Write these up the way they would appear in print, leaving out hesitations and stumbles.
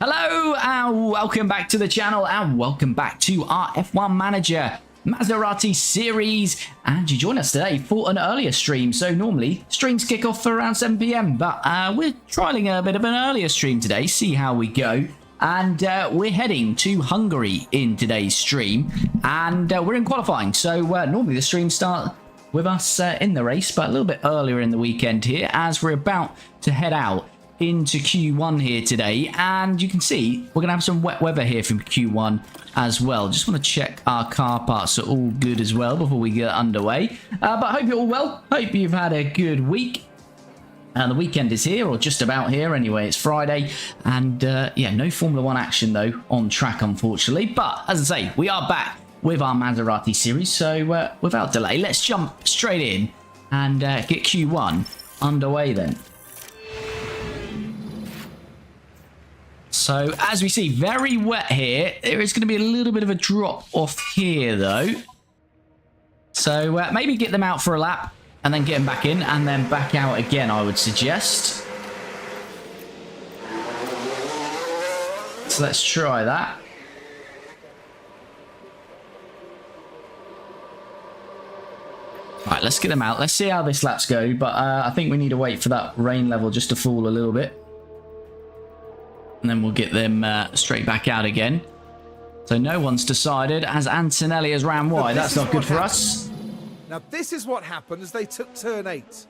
Hello and welcome back to the channel and welcome back to our F1 Manager Maserati series. And you join us today for an earlier stream. So normally streams kick off for around 7 p.m. but we're trialing a bit of an earlier stream today, see how we go. And we're heading to Hungary in today's stream, and we're in qualifying. So normally the streams start with us in the race, but a little bit earlier in the weekend here, as we're about to head out into Q1 here today. And you can see we're gonna have some wet weather here from Q1 as well. Just want to check our car parts are all good as well before we get underway. But I hope you're all well. Hope you've had a good week. And the weekend is here, or just about here anyway. It's Friday, and yeah, no Formula 1 action though on track, unfortunately. But as I say, we are back with our Maserati series, so without delay, let's jump straight in and get Q1 underway then. So as we see, very wet here. There is going to be a little bit of a drop off here though, so maybe get them out for a lap and then get them back in and then back out again, I would suggest. So let's try that. Right, let's get them out. Let's see how this laps go, but I think we need to wait for that rain level just to fall a little bit. And then we'll get them straight back out again. So no one's decided, as Antonelli has ran wide. That's not good for us. Now this is what happened as they took turn 8.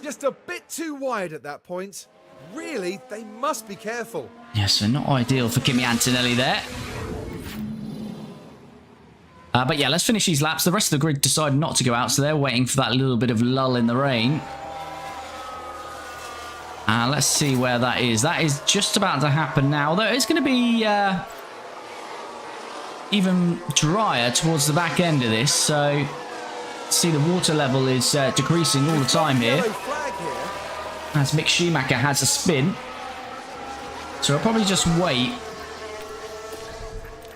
Just a bit too wide at that point. Really, they must be careful. Yeah, so not ideal for Kimi Antonelli there. But yeah, let's finish these laps. The rest of the grid decided not to go out, so they're waiting for that little bit of lull in the rain. Let's see where that is. That is just about to happen now, although it's going to be even drier towards the back end of this. So, see, the water level is decreasing all the time here. As Mick Schumacher has a spin. So I'll probably just wait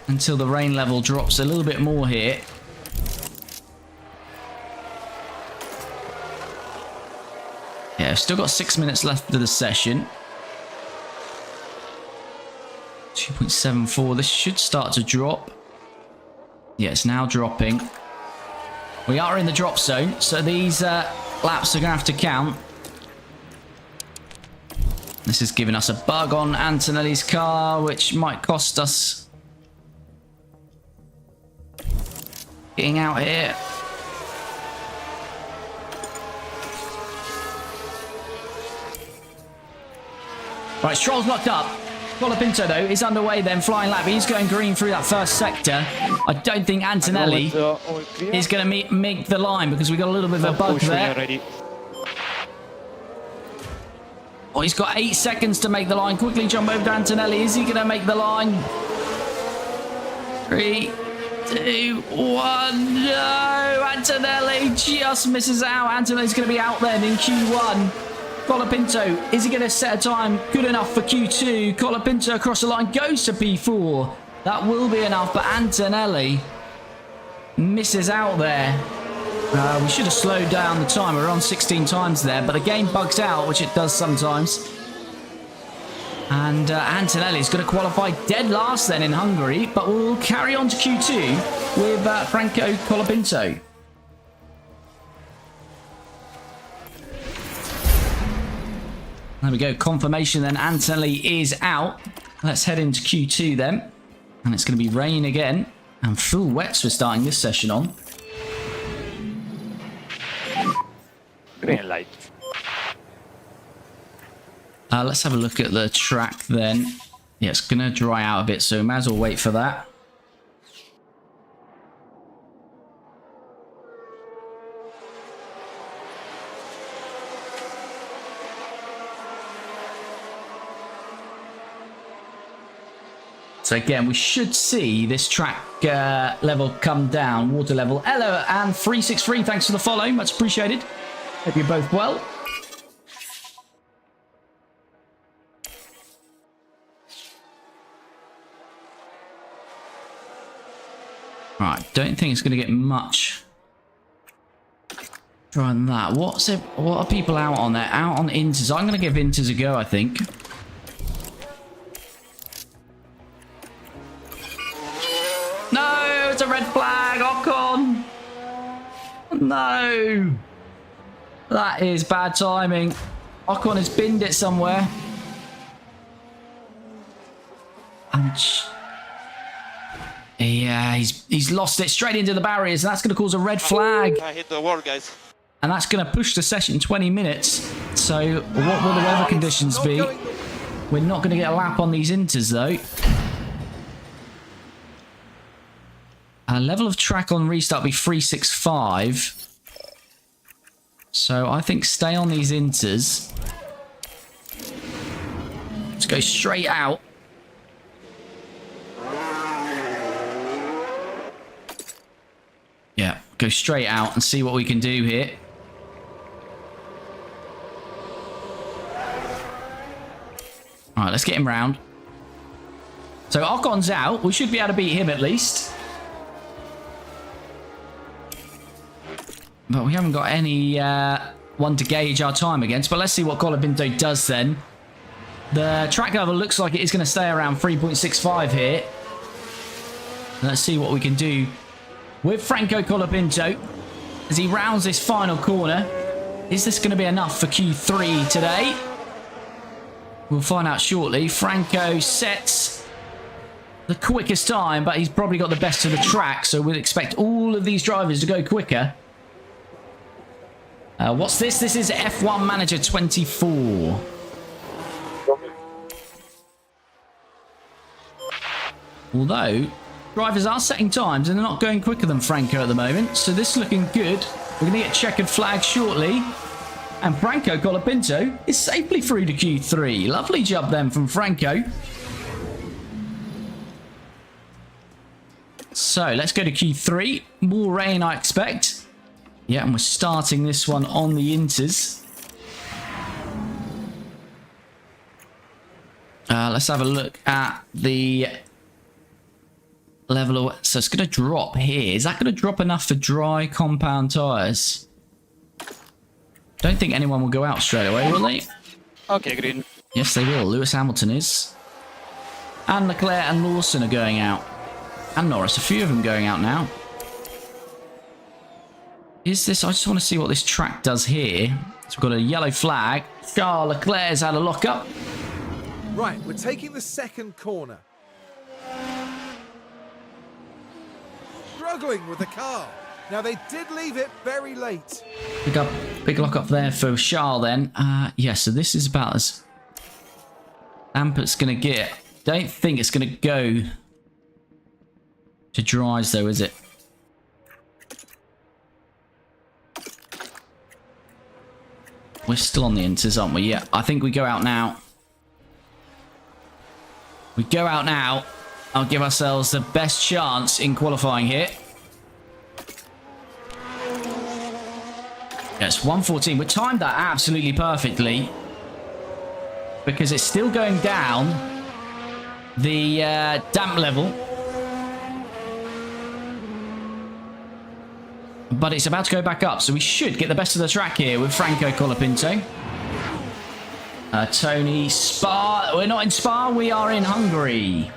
until the rain level drops a little bit more here. Yeah, still got 6 minutes left of the session. 2.74. This should start to drop. Yeah, it's now dropping. We are in the drop zone, so these laps are going to have to count. This is giving us a bug on Antonelli's car, which might cost us getting out here. Right, Stroll's locked up. Colapinto, though, is underway then, flying lap. He's going green through that first sector. I don't think Antonelli is going to make the line because we got a little bit of a bug there. Oh, he's got 8 seconds to make the line. Quickly jump over to Antonelli. Is he going to make the line? 3, 2, 1. No! Antonelli just misses out. Antonelli's going to be out then in Q1. Colapinto, is he going to set a time good enough for Q2? Colapinto across the line goes to P4. That will be enough, but Antonelli misses out there. We should have slowed down the time. We're on 16 times there, but the game bugs out, which it does sometimes. And Antonelli's going to qualify dead last then in Hungary, but we'll carry on to Q2 with Franco Colapinto. There we go, confirmation then. Antonelli is out. Let's head into Q2 then. And it's going to be rain again. And full wets we're starting this session on. Green light. Let's have a look at the track then. Yeah, it's going to dry out a bit, so we might as well wait for that. So again, we should see this track level come down, water level. Hello, and 363, thanks for the follow, much appreciated. Hope you're both well. Right, don't think it's going to get much drier than that. What are people out on there? Out on Inters. I'm going to give Inters a go, I think. No! That is bad timing. Ocon has binned it somewhere. And yeah, he's lost it straight into the barriers, and that's going to cause a red flag. I hit the wall, guys. And that's going to push the session 20 minutes. So what will the weather conditions be? We're not going to get a lap on these inters, though. Level of track on restart will be 365. So I think stay on these inters. Let's go straight out. Yeah, go straight out and see what we can do here. All right, let's get him round. So Ocon's out. We should be able to beat him at least. But we haven't got any one to gauge our time against. But let's see what Colapinto does then. The track level looks like it is going to stay around 3.65 here. Let's see what we can do with Franco Colapinto as he rounds this final corner. Is this going to be enough for Q3 today? We'll find out shortly. Franco sets the quickest time, but he's probably got the best of the track, so we'll expect all of these drivers to go quicker. What's this? This is F1 Manager 24. Although, drivers are setting times and they're not going quicker than Franco at the moment, so this is looking good. We're going to get checkered flag shortly. And Franco Colapinto is safely through to Q3. Lovely job then from Franco. So, let's go to Q3. More rain, I expect. Yeah, and we're starting this one on the inters. Let's have a look at the level of... So it's going to drop here. Is that going to drop enough for dry compound tyres? Don't think anyone will go out straight away, will they? Okay, green. Yes, they will. Lewis Hamilton is. And Leclerc and Lawson are going out. And Norris. A few of them going out now. Is this... I just want to see what this track does here. So we've got a yellow flag. Charles Leclerc's had a lock-up. Right, we're taking the second corner. Struggling with the car. Now, they did leave it very late. Big lock up there for Charles then. Yeah, so this is about as amp it's going to get. Don't think it's going to go to dries though, is it? We're still on the inters, aren't we? Yeah, I think we go out now. We go out now. I'll give ourselves the best chance in qualifying here. Yes, 1:14. We timed that absolutely perfectly. Because it's still going down the damp level. But it's about to go back up. So we should get the best of the track here with Franco Colapinto. Tony, Spa. We're not in Spa. We are in Hungary.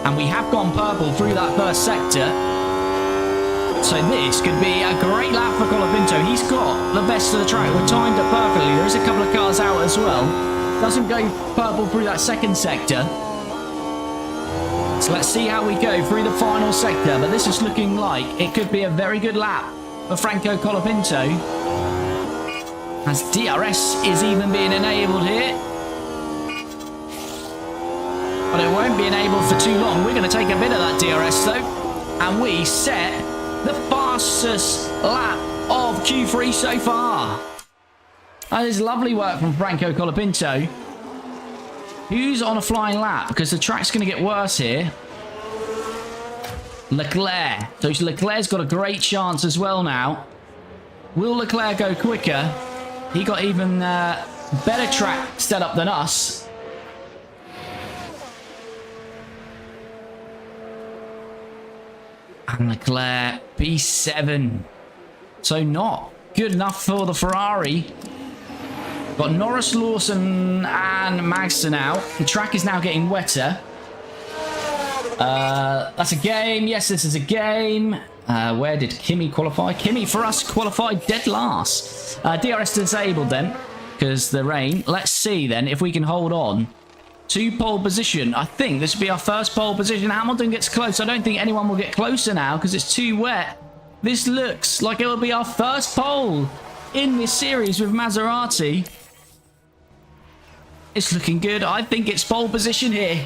And we have gone purple through that first sector. So this could be a great lap for Colapinto. He's got the best of the track. We're timed it perfectly. There is a couple of cars out as well. Doesn't go purple through that second sector. So let's see how we go through the final sector. But this is looking like it could be a very good lap for Franco Colapinto. As DRS is even being enabled here. But it won't be enabled for too long. We're going to take a bit of that DRS though. And we set the fastest lap of Q3 so far. That is lovely work from Franco Colapinto. Who's on a flying lap? Because the track's going to get worse here. Leclerc. So Leclerc's got a great chance as well now. Will Leclerc go quicker? He got even better track set up than us. And Leclerc, P7. So not good enough for the Ferrari. Got Norris, Lawson, and Magson out. The track is now getting wetter. That's a game. Yes, this is a game. Where did Kimi qualify? Kimi, for us, qualified dead last. DRS disabled then, because the rain. Let's see then if we can hold on to pole position. I think this will be our first pole position. Hamilton gets close. I don't think anyone will get closer now because it's too wet. This looks like it will be our first pole in this series with Maserati. It's looking good. I think it's pole position here.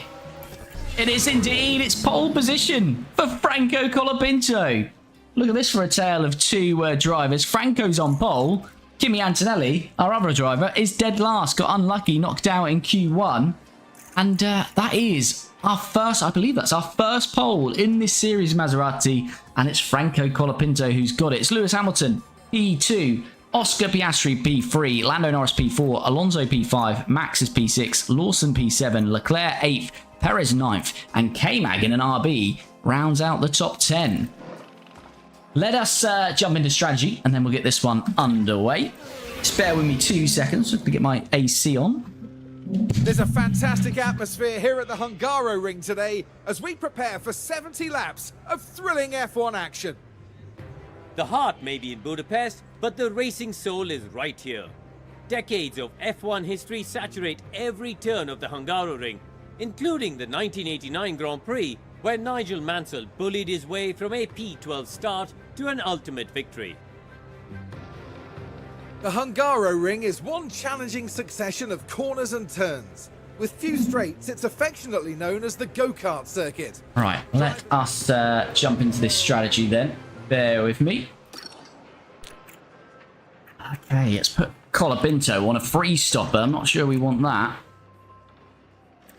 It is indeed. It's pole position for Franco Colapinto. Look at this for a tale of two drivers. Franco's on pole. Kimi Antonelli, our other driver, is dead last. Got unlucky, knocked out in Q1. And that is our first, I believe that's our first pole in this series, Maserati. And it's Franco Colapinto who's got it. It's Lewis Hamilton, P2. Oscar Piastri P3, Lando Norris P4, Alonso P5, Max is P6, Lawson P7, Leclerc 8th, Perez 9th, and K-Mag in an RB rounds out the top 10. Let us jump into strategy, and then we'll get this one underway. Just bear with me 2 seconds just to get my AC on. There's a fantastic atmosphere here at the Hungaroring today as we prepare for 70 laps of thrilling F1 action. The heart may be in Budapest, but the racing soul is right here. Decades of F1 history saturate every turn of the Hungaroring, including the 1989 Grand Prix, where Nigel Mansell bullied his way from a P12 start to an ultimate victory. The Hungaroring is one challenging succession of corners and turns. With few straights, it's affectionately known as the go-kart circuit. Right, let us jump into this strategy then. Bear with me. Okay, let's put Colapinto on a free stopper. I'm not sure we want that.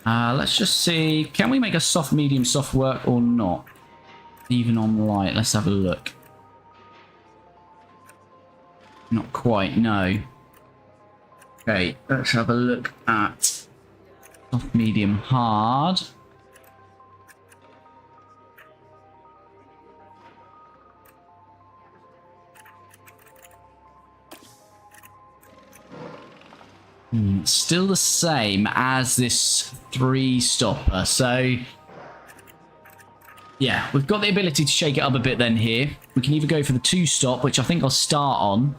Let's just see. Can we make a soft, medium, soft work or not? Even on light. Let's have a look. Not quite, no. Okay, let's have a look at soft, medium, hard. Still the same as this three stopper. So, yeah, we've got the ability to shake it up a bit then here. We can either go for the two stop, which I think I'll start on,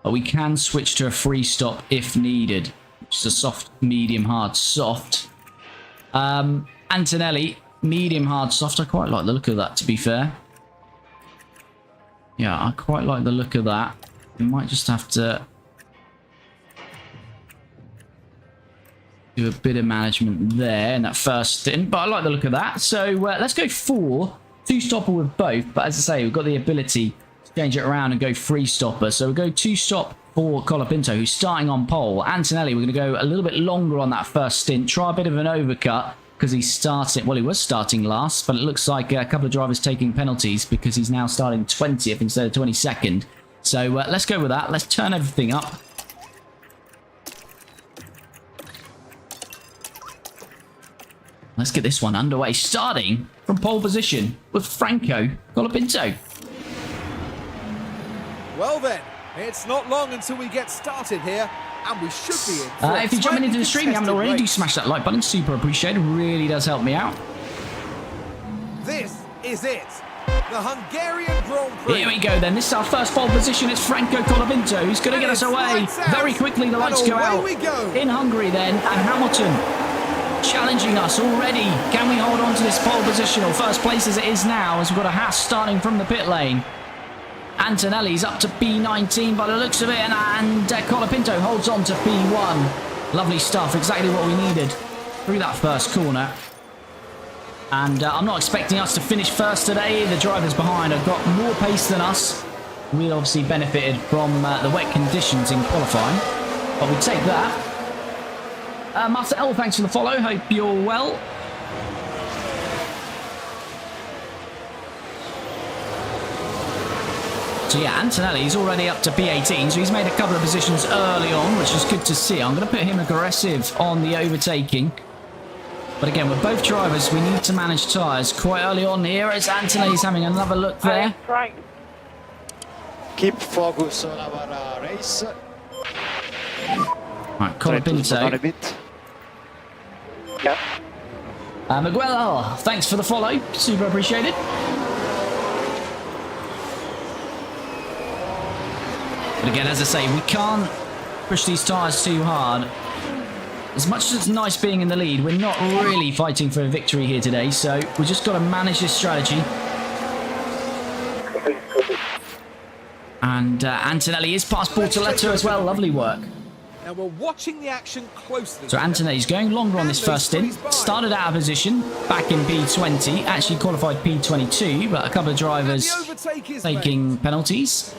but we can switch to a free stop if needed, which is a soft, medium, hard, soft. Antonelli, medium, hard, soft. I quite like the look of that, to be fair. Yeah, I quite like the look of that. We might just have to do a bit of management there in that first stint, but I like the look of that. So let's go for two stopper with both, but as I say, we've got the ability to change it around and go free stopper. So we'll go two stop for Colapinto, who's starting on pole. Antonelli, we're going to go a little bit longer on that first stint, try a bit of an overcut because he's starting, well, he was starting last, but it looks like a couple of drivers taking penalties because he's now starting 20th instead of 22nd. So let's go with that. Let's turn everything up. Let's get this one underway, starting from pole position with Franco Colapinto. Well then, it's not long until we get started here, and we should be in. If you're jumping into the stream, you haven't already, do smash that like button. Super appreciated. Really does help me out. This is it. The Hungarian Grand Prix. Here we go then. This is our first pole position. It's Franco Colapinto who's going to get us away. Very quickly, the lights go out. In Hungary then, and Hamilton challenging us already. Can we hold on to this pole position, or first place as it is now, as we've got a Haas starting from the pit lane. Antonelli's up to P19 by the looks of it, and Colapinto holds on to P1. Lovely stuff, exactly what we needed through that first corner. And I'm not expecting us to finish first today. The drivers behind have got more pace than us. We obviously benefited from the wet conditions in qualifying, but we take that. Master L, thanks for the follow. Hope you're well. So yeah, Antonelli's already up to P18, so he's made a couple of positions early on, which is good to see. I'm going to put him aggressive on the overtaking. But again, with both drivers, we need to manage tyres quite early on here, as Antonelli's having another look there. Frank. Keep focus on our race. Right, Try to slow down a Colapinto. bit. Yeah. Miguel, thanks for the follow. Super appreciated. But again, as I say, we can't push these tyres too hard. As much as it's nice being in the lead, we're not really fighting for a victory here today, so we just got to manage this strategy. And Antonelli is past Bortoletto as well. Lovely work. Now we're watching the action closely. So Antonelli's going longer on this first stint. Started out of position back in P20. Actually qualified P22, but a couple of drivers The overtake is taking made. penalties.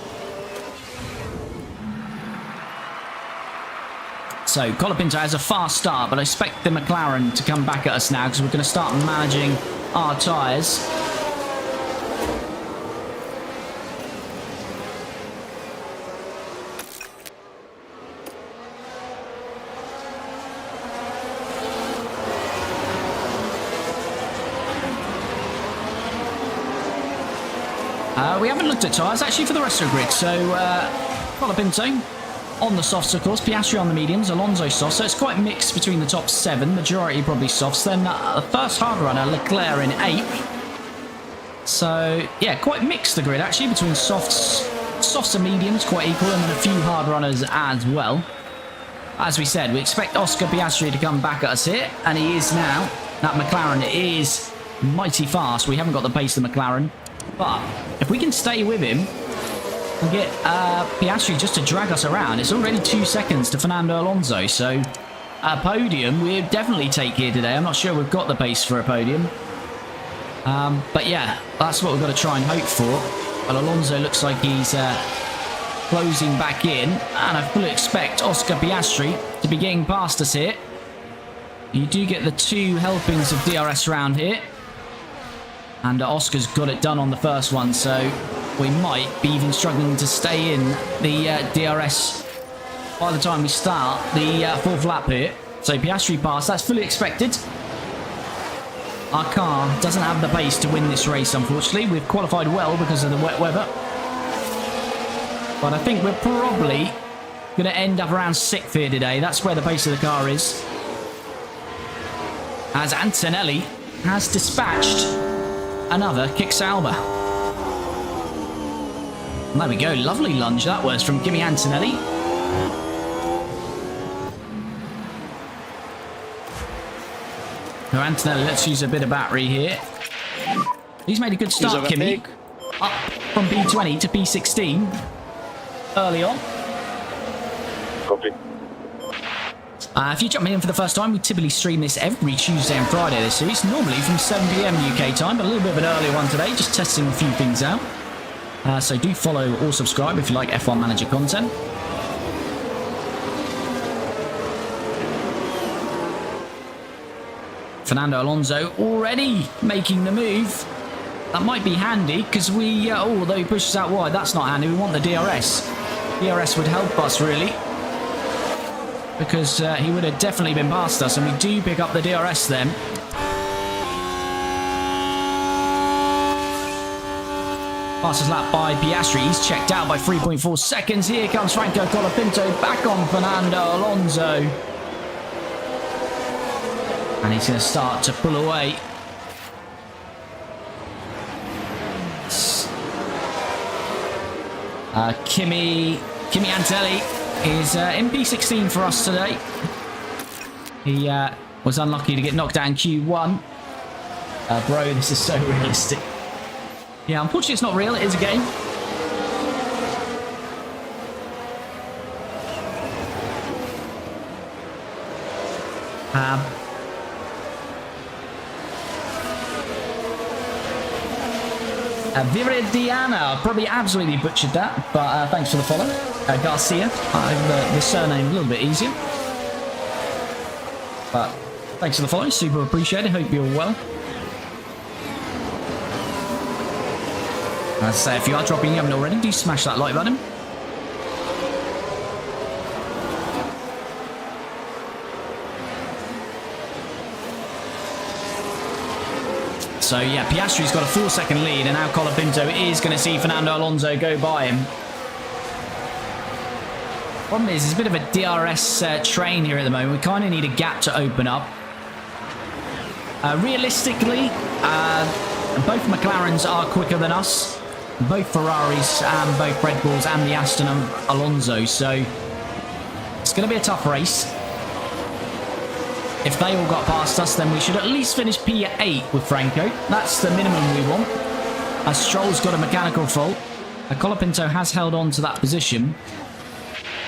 So Colapinto has a fast start, but I expect the McLaren to come back at us now because we're going to start managing our tyres. We haven't looked at tyres actually for the rest of the grid. So Colapinto on the softs, of course. Piastri on the mediums. Alonso soft. So it's quite mixed between the top 7. Majority probably softs. Then the first hard runner, Leclerc in 8th. So yeah, quite mixed the grid actually between softs and mediums, quite equal, and then a few hard runners as well. As we said, we expect Oscar Piastri to come back at us here, and he is now. That McLaren is mighty fast. We haven't got the pace of the McLaren. But if we can stay with him and get Piastri just to drag us around, it's already 2 seconds to Fernando Alonso. So a podium we'll definitely take here today. I'm not sure we've got the pace for a podium. But yeah, that's what we've got to try and hope for. Well, Alonso looks like he's closing back in. And I fully expect Oscar Piastri to be getting past us here. You do get the 2 helpings of DRS around here. And Oscar's got it done on the first one, so we might be even struggling to stay in the DRS by the time we start the 4th lap here. So Piastri passed, that's fully expected. Our car doesn't have the pace to win this race, unfortunately. We've qualified well because of the wet weather. But I think we're probably going to end up around 6th here today. That's where the pace of the car is. As Antonelli has dispatched another kick Sauber. And there we go. Lovely lunge that was from Kimi Antonelli. Now Antonelli, let's use a bit of battery here. He's made a good start, Kimi. Up from P20 to P16 early on. Copy. If you're jumping in for the first time, we typically stream this every Tuesday and Friday this series, normally from 7 PM UK time, but a little bit of an earlier one today, just testing a few things out. So do follow or subscribe if you like F1 Manager content. Fernando Alonso already making the move. That might be handy because we, although he pushes out wide, that's not handy. We want the DRS. DRS would help us really, because he would have definitely been past us, and we do pick up the DRS then. Fastest lap by Piastri. He's checked out by 3.4 seconds. Here comes Franco Colapinto back on Fernando Alonso. And he's going to start to pull away. Kimi Antonelli is in P16 for us today. He was unlucky to get knocked down Q1. Bro, this is so realistic. Yeah, unfortunately it's not real, it is a game. Viridiana, probably absolutely butchered that, but thanks for the follow. Garcia, the surname a little bit easier. But thanks for the follow, super appreciated, hope you're well. As I say, if you are dropping, you haven't already, do smash that like button. So yeah, Piastri's got a 4-second lead, and now Colapinto is going to see Fernando Alonso go by him. Problem is, it's a bit of a DRS train here at the moment. We kind of need a gap to open up. Realistically, both McLarens are quicker than us. Both Ferraris and both Red Bulls and the Aston Alonso. So it's going to be a tough race. If they all got past us, then we should at least finish P8 with Franco. That's the minimum we want. Stroll's got a mechanical fault. Colapinto has held on to that position.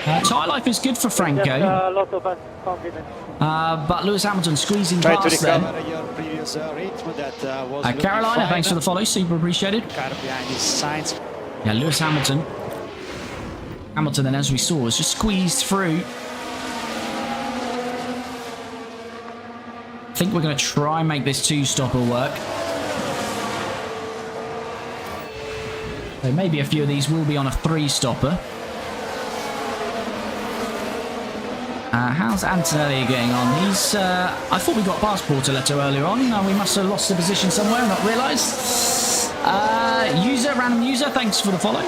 Tyre life is good for Franco. A lot of confidence. But Lewis Hamilton squeezing Try to past them. recover your previous rhythm that was Carolina, thanks for the follow. Super appreciated. car behind his signs. Yeah, Lewis Hamilton. Hamilton, then, as we saw, was just squeezed through. I think we're going to try and make this two-stopper work. So maybe a few of these will be on a three-stopper. How's Antonelli getting on? He's, I thought we got past Portoletto earlier on. We must have lost the position somewhere and not realised. Random user, thanks for the follow.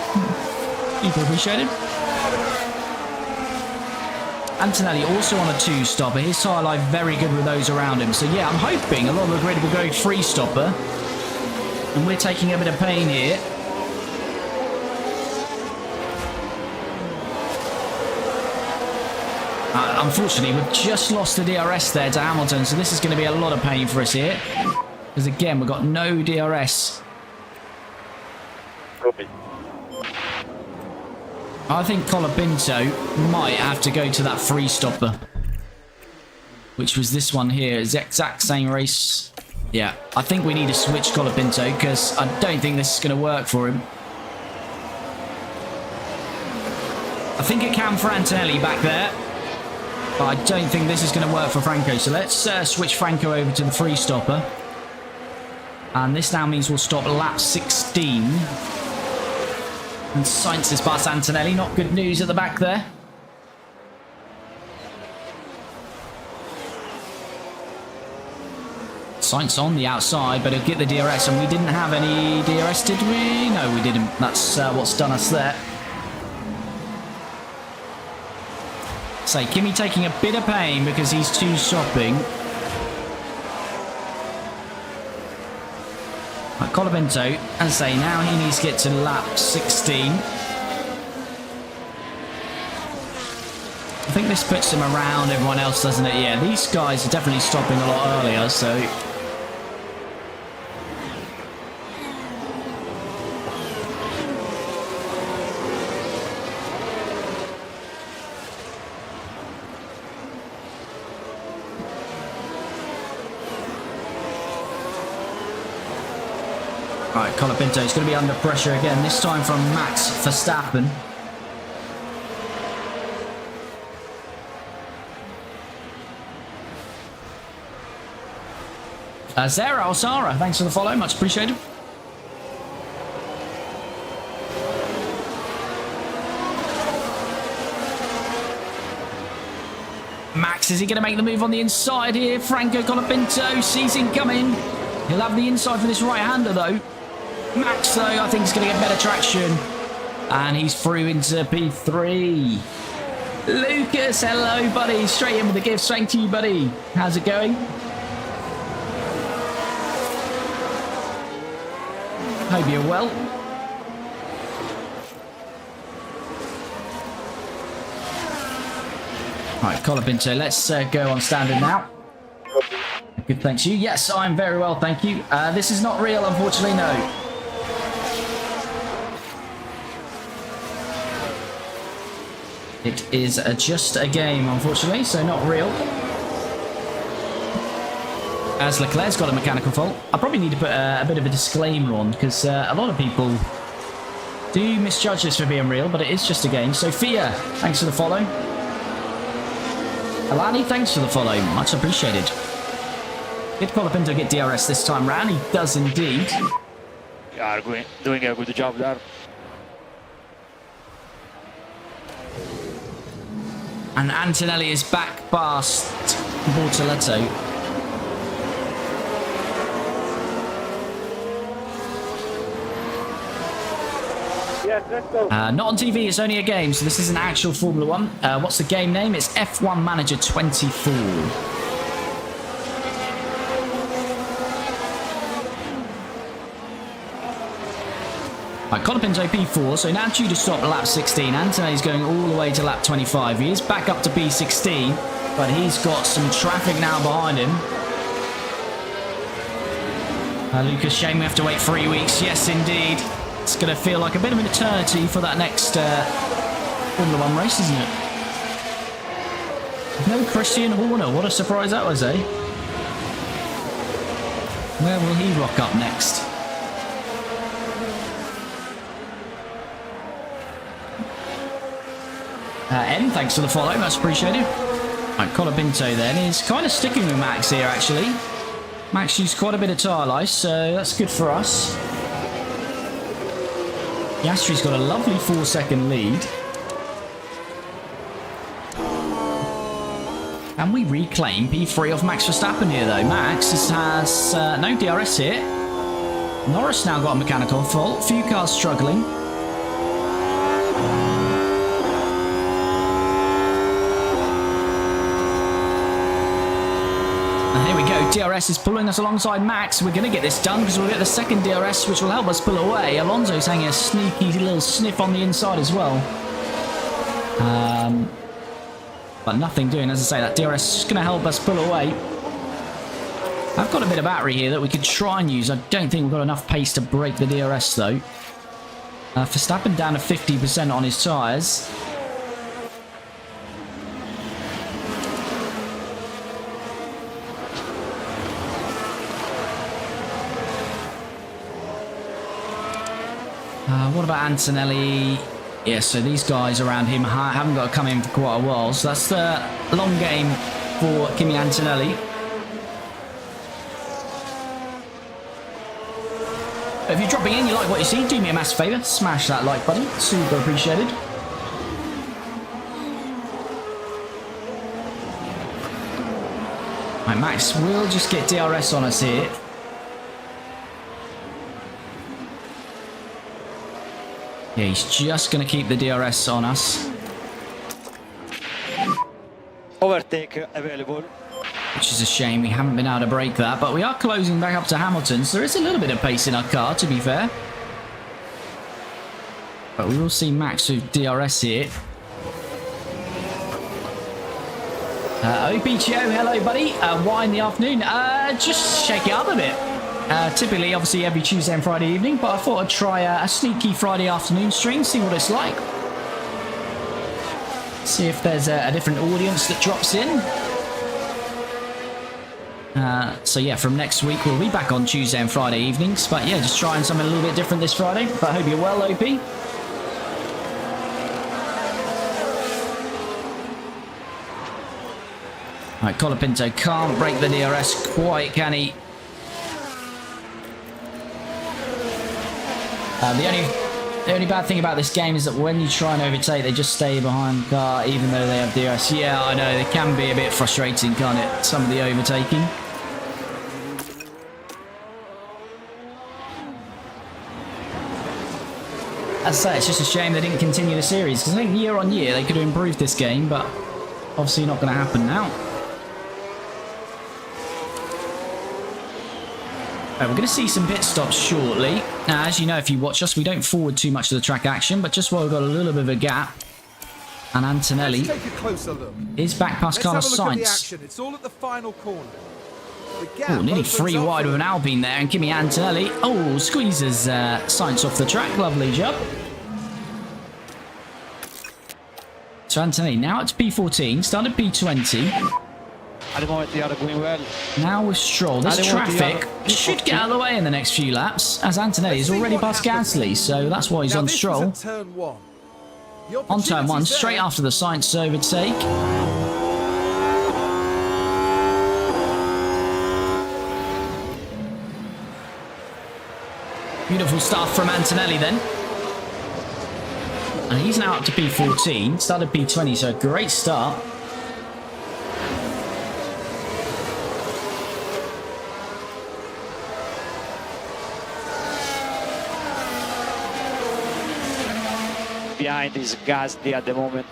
Super appreciated. Antonelli also on a two-stopper. His tyre life very good with those around him. So yeah, I'm hoping a lot of the grid will go three-stopper. And we're taking a bit of pain here. Unfortunately, we've just lost the DRS there to Hamilton, so this is going to be a lot of pain for us here. Because again, we've got no DRS. Copy. I think Colapinto might have to go to that three-stopper. Which was this one here. It's the exact same race. Yeah, I think we need to switch Colapinto because I don't think this is going to work for him. I think it can for Antonelli back there. But I don't think this is going to work for Franco. So let's switch Franco over to the three-stopper. And this now means we'll stop lap 16. And Sainz is past Antonelli. Not good news at the back there. Sainz on the outside, but he'll get the DRS. And we didn't have any DRS, did we? No, we didn't. That's what's done us there. Say, Kimi taking a bit of pain because he's two-stopping. Colapinto, and say, now he needs to get to lap 16. I think this puts him around everyone else, doesn't it? Yeah, these guys are definitely stopping a lot earlier, so... Right, Colapinto is going to be under pressure again, this time from Max Verstappen. Zara Osara, thanks for the follow, much appreciated. Max, is he going to make the move on the inside here? Franco Colapinto sees him coming. He'll have the inside for this right-hander, though. Max, though, I think he's going to get better traction. And he's through into P3. Lucas, hello, buddy. Straight in with the gifts. Thank you, buddy. How's it going? Hope you're well. Right, Colapinto, let's go on standard now. Good, thanks you. Yes, I'm very well, thank you. This is not real, unfortunately, no. It is just a game, unfortunately, so not real. As Leclerc's got a mechanical fault. I probably need to put a bit of a disclaimer on, because a lot of people do misjudge this for being real, but it is just a game. Sophia, thanks for the follow. Alani, thanks for the follow. Much appreciated. Did Colapinto get DRS this time round? He does indeed. You are doing a good job there. And Antonelli is back past Bortoletto. let's Not on TV, it's only a game, so this isn't actual Formula 1. What's the game name? It's F1 Manager 24. Right, Colapinto P4, so now due to stop at lap 16. Antonelli's going all the way to lap 25. He is back up to P16, but he's got some traffic now behind him. Lucas, shame we have to wait 3 weeks. Yes, indeed. It's going to feel like a bit of an eternity for that next Formula 1 race, isn't it? No Christian Horner. What a surprise that was, eh? Where will he rock up next? N, thanks for the follow. That's appreciated. Right, Colapinto then is kind of sticking with Max here, actually. Max used quite a bit of tyre life, so that's good for us. Piastri's got a lovely 4-second lead. And we reclaim P3 off Max Verstappen here, though. Max has no DRS here. Norris now got a mechanical fault. Few cars struggling. And here we go. DRS is pulling us alongside Max. We're going to get this done because we'll get the second DRS, which will help us pull away. Alonso's hanging a sneaky little sniff on the inside as well. But nothing doing, as I say, that DRS is just going to help us pull away. I've got a bit of battery here that we could try and use. I don't think we've got enough pace to break the DRS, though. Verstappen down to 50% on his tyres. What about Antonelli? Yeah, so these guys around him haven't got to come in for quite a while. So that's the long game for Kimi Antonelli. But if you're dropping in, you like what you see, do me a massive favour. Smash that like button. Super appreciated. Right, Max will just get DRS on us here. Yeah, he's just going to keep the DRS on us. overtake available. Which is a shame, we haven't been able to break that. But we are closing back up to Hamilton, so there is a little bit of pace in our car, to be fair. But we will see Max with DRS here. OPTO, hello buddy. Why in the afternoon? Just shake it up a bit. Typically, obviously, every Tuesday and Friday evening, but I thought I'd try a sneaky Friday afternoon stream, see what it's like. See if there's a different audience that drops in. So yeah, from next week, we'll be back on Tuesday and Friday evenings. But yeah, just trying something a little bit different this Friday. But I hope you're well, OP. Right, Colapinto can't break the DRS quite, can he? The only bad thing about this game is that when you try and overtake, they just stay behind the car, even though they have DRS. Yeah, I know, they can be a bit frustrating, can't it? Some of the overtaking. As I say, it's just a shame they didn't continue the series, because I think year on year they could have improved this game, but obviously not going to happen now. Right, we're going to see some pit stops shortly. Now, as you know, if you watch us, we don't forward too much of the track action, but just while we've got a little bit of a gap, and Antonelli is back past Carlos Sainz. It's all at the final corner. Oh, nearly three wide with an Alpine there, and Kimi Antonelli, oh, squeezes Sainz off the track. Lovely job. So Antonelli now it's P14, started P20. At the moment, they are going well. Now with Stroll, this traffic should get out of the way in the next few laps, as Antonelli is already past Gasly, so that's why he's on Stroll. On turn one, straight after the Sainz overtake. Beautiful stuff from Antonelli then. And he's now up to P14, started P20, so a great start. behind is Gasly at the moment.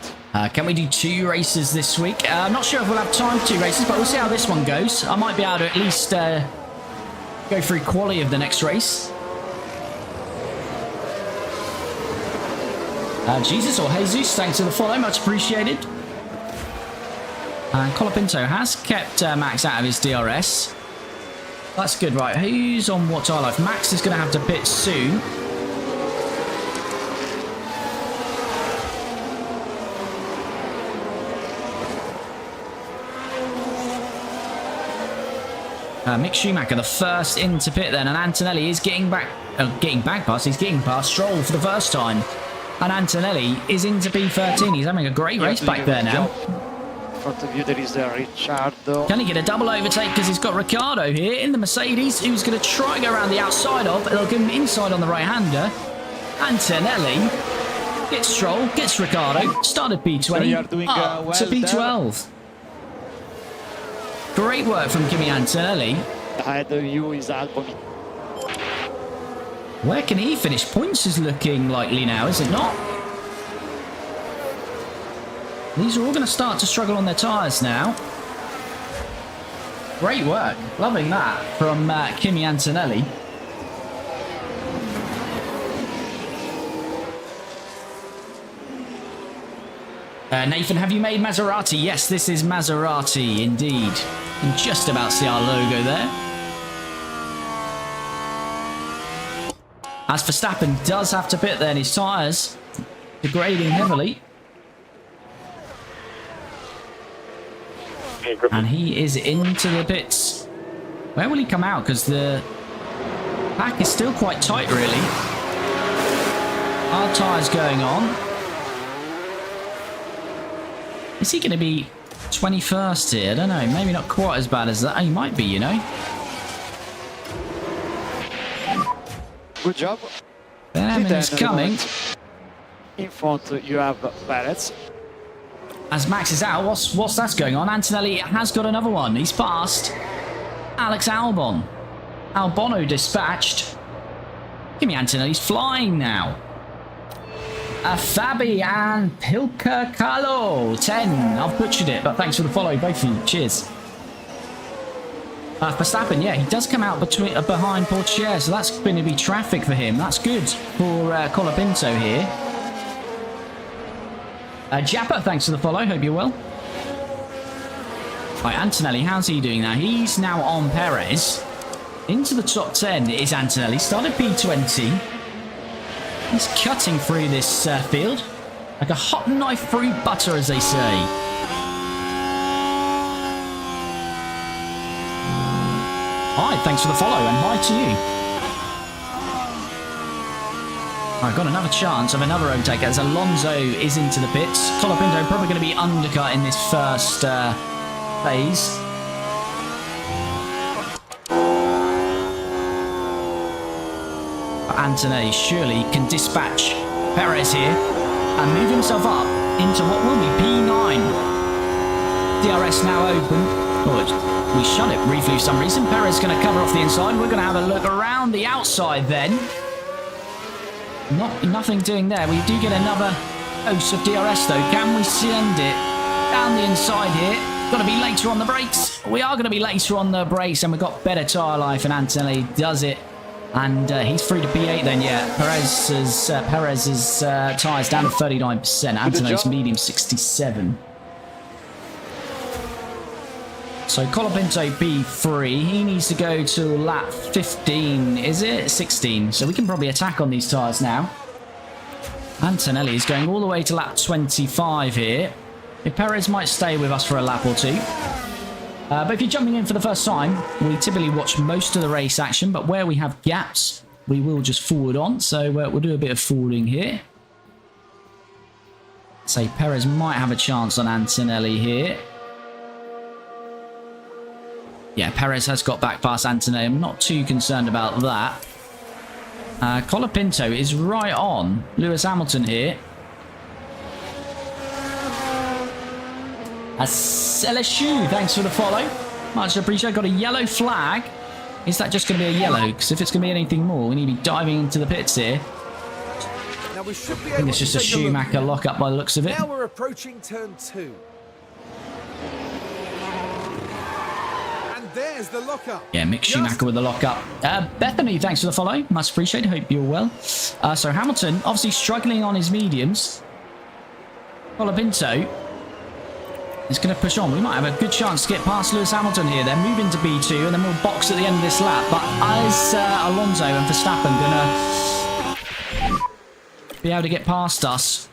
Can we do 2 races this week? I'm not sure if we'll have time for 2 races, but we'll see how this one goes. I might be able to at least go through quali of the next race. Jesus or Jesus, thanks for the follow, much appreciated. Colapinto has kept Max out of his DRS. That's good, right? Who's on what tire life? Max is going to have to pit soon. Mick Schumacher, the first into pit then, and Antonelli is getting back past. He's getting past Stroll for the first time, and Antonelli is into P13. He's having a great race back there now. In front of you there is Ricciardo. Can he get a double overtake because he's got Ricciardo here in the Mercedes, who's going to try and go around the outside of, it'll give him inside on the right-hander. Antonelli gets Stroll, gets Ricciardo, started P20, doing, up well to P12. Great work from Kimi Antonelli. Ahead of you is Albon. Where can he finish? Points is looking likely now, is it not? These are all going to start to struggle on their tyres now. Great work. Loving that from Kimi Antonelli. Nathan, have you made Maserati? Yes, this is Maserati, indeed. You can just about see our logo there. As Verstappen does have to pit there, and his tyres degrading heavily. And he is into the pits. Where will he come out? Because the pack is still quite tight, really. Hard tyres going on. Is he going to be 21st here? I don't know. Maybe not quite as bad as that. He might be, you know. Good job. Benjamin is coming. In front you have Perez. As Max is out, what's that's going on? Antonelli has got another one. He's passed Alex Albon. Albono dispatched. Kimi Antonelli's flying now. Fabi and Pilka Carlo 10. I've butchered it, but thanks for the follow, both of you. Cheers. Verstappen, yeah, he does come out behind Portier, so that's going to be traffic for him. That's good for Colapinto here. Jappa, thanks for the follow. Hope you're well. Right, Antonelli, how's he doing now? He's now on Perez. Into the top 10 is Antonelli. Started P20. He's cutting through this field like a hot knife through butter, as they say. Hi, thanks for the follow, and hi to you. I've got another chance of another overtake as Alonso is into the pits. Colapinto probably going to be undercut in this first phase. But Antonelli surely can dispatch Perez here and move himself up into what will be P9. DRS now open. Oh, we shut it briefly for some reason. Perez is going to cover off the inside. We're going to have a look around the outside then. Nothing doing there. We do get another dose of DRS though. Can we send it down the inside here? Got to be later on the brakes. We are going to be later on the brakes, and we've got better tyre life, and Antonelli does it. And he's through to P8 then, yeah. Perez's tyres down to 39%. Antonelli's medium 67. So Colapinto P3, he needs to go to lap 15, is it? 16. So we can probably attack on these tyres now. Antonelli is going all the way to lap 25 here. If Perez might stay with us for a lap or two. But if you're jumping in for the first time, we typically watch most of the race action, but where we have gaps, we will just forward on. So we'll do a bit of forwarding here. Say Perez might have a chance on Antonelli here. Yeah, Perez has got back past Antonelli. I'm not too concerned about that. Colapinto is right on Lewis Hamilton here. Celestiu, thanks for the follow. Much appreciated. Got a yellow flag. Is that just going to be a yellow? Because if it's going to be anything more, we need to be diving into the pits here. Now, we should be I think able it's just to a take a look. Schumacher lock-up by the looks of it. Now we're approaching turn 2. And there's the lock-up. Yeah, Mick Schumacher with the lock-up. Bethany, thanks for the follow. Much appreciated. Hope you're well. So Hamilton, obviously struggling on his mediums. Colapinto is going to push on. We might have a good chance to get past Lewis Hamilton here. They're moving to B2 and then we'll box at the end of this lap. But is Alonso and Verstappen going to be able to get past us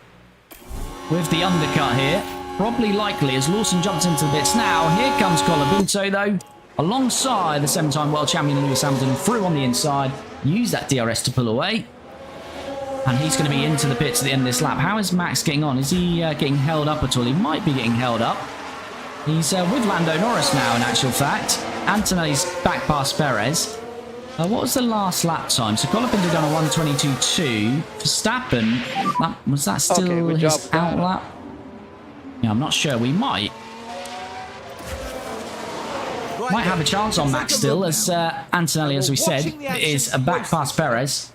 with the undercut here? Probably likely as Lawson jumps into the bits now. Here comes Colapinto though, alongside the 7-time world champion Lewis Hamilton, through on the inside. Use that DRS to pull away. And he's going to be into the pits at the end of this lap. How is Max getting on? Is he getting held up at all? He might be getting held up. He's with Lando Norris now, in actual fact. Antonelli's back past Perez. What was the last lap time? So Colapinto done a 1:22.2. Verstappen, was that still his out lap? Yeah, I'm not sure. We might have a chance on Max still, as Antonelli, as we said, is back past Perez.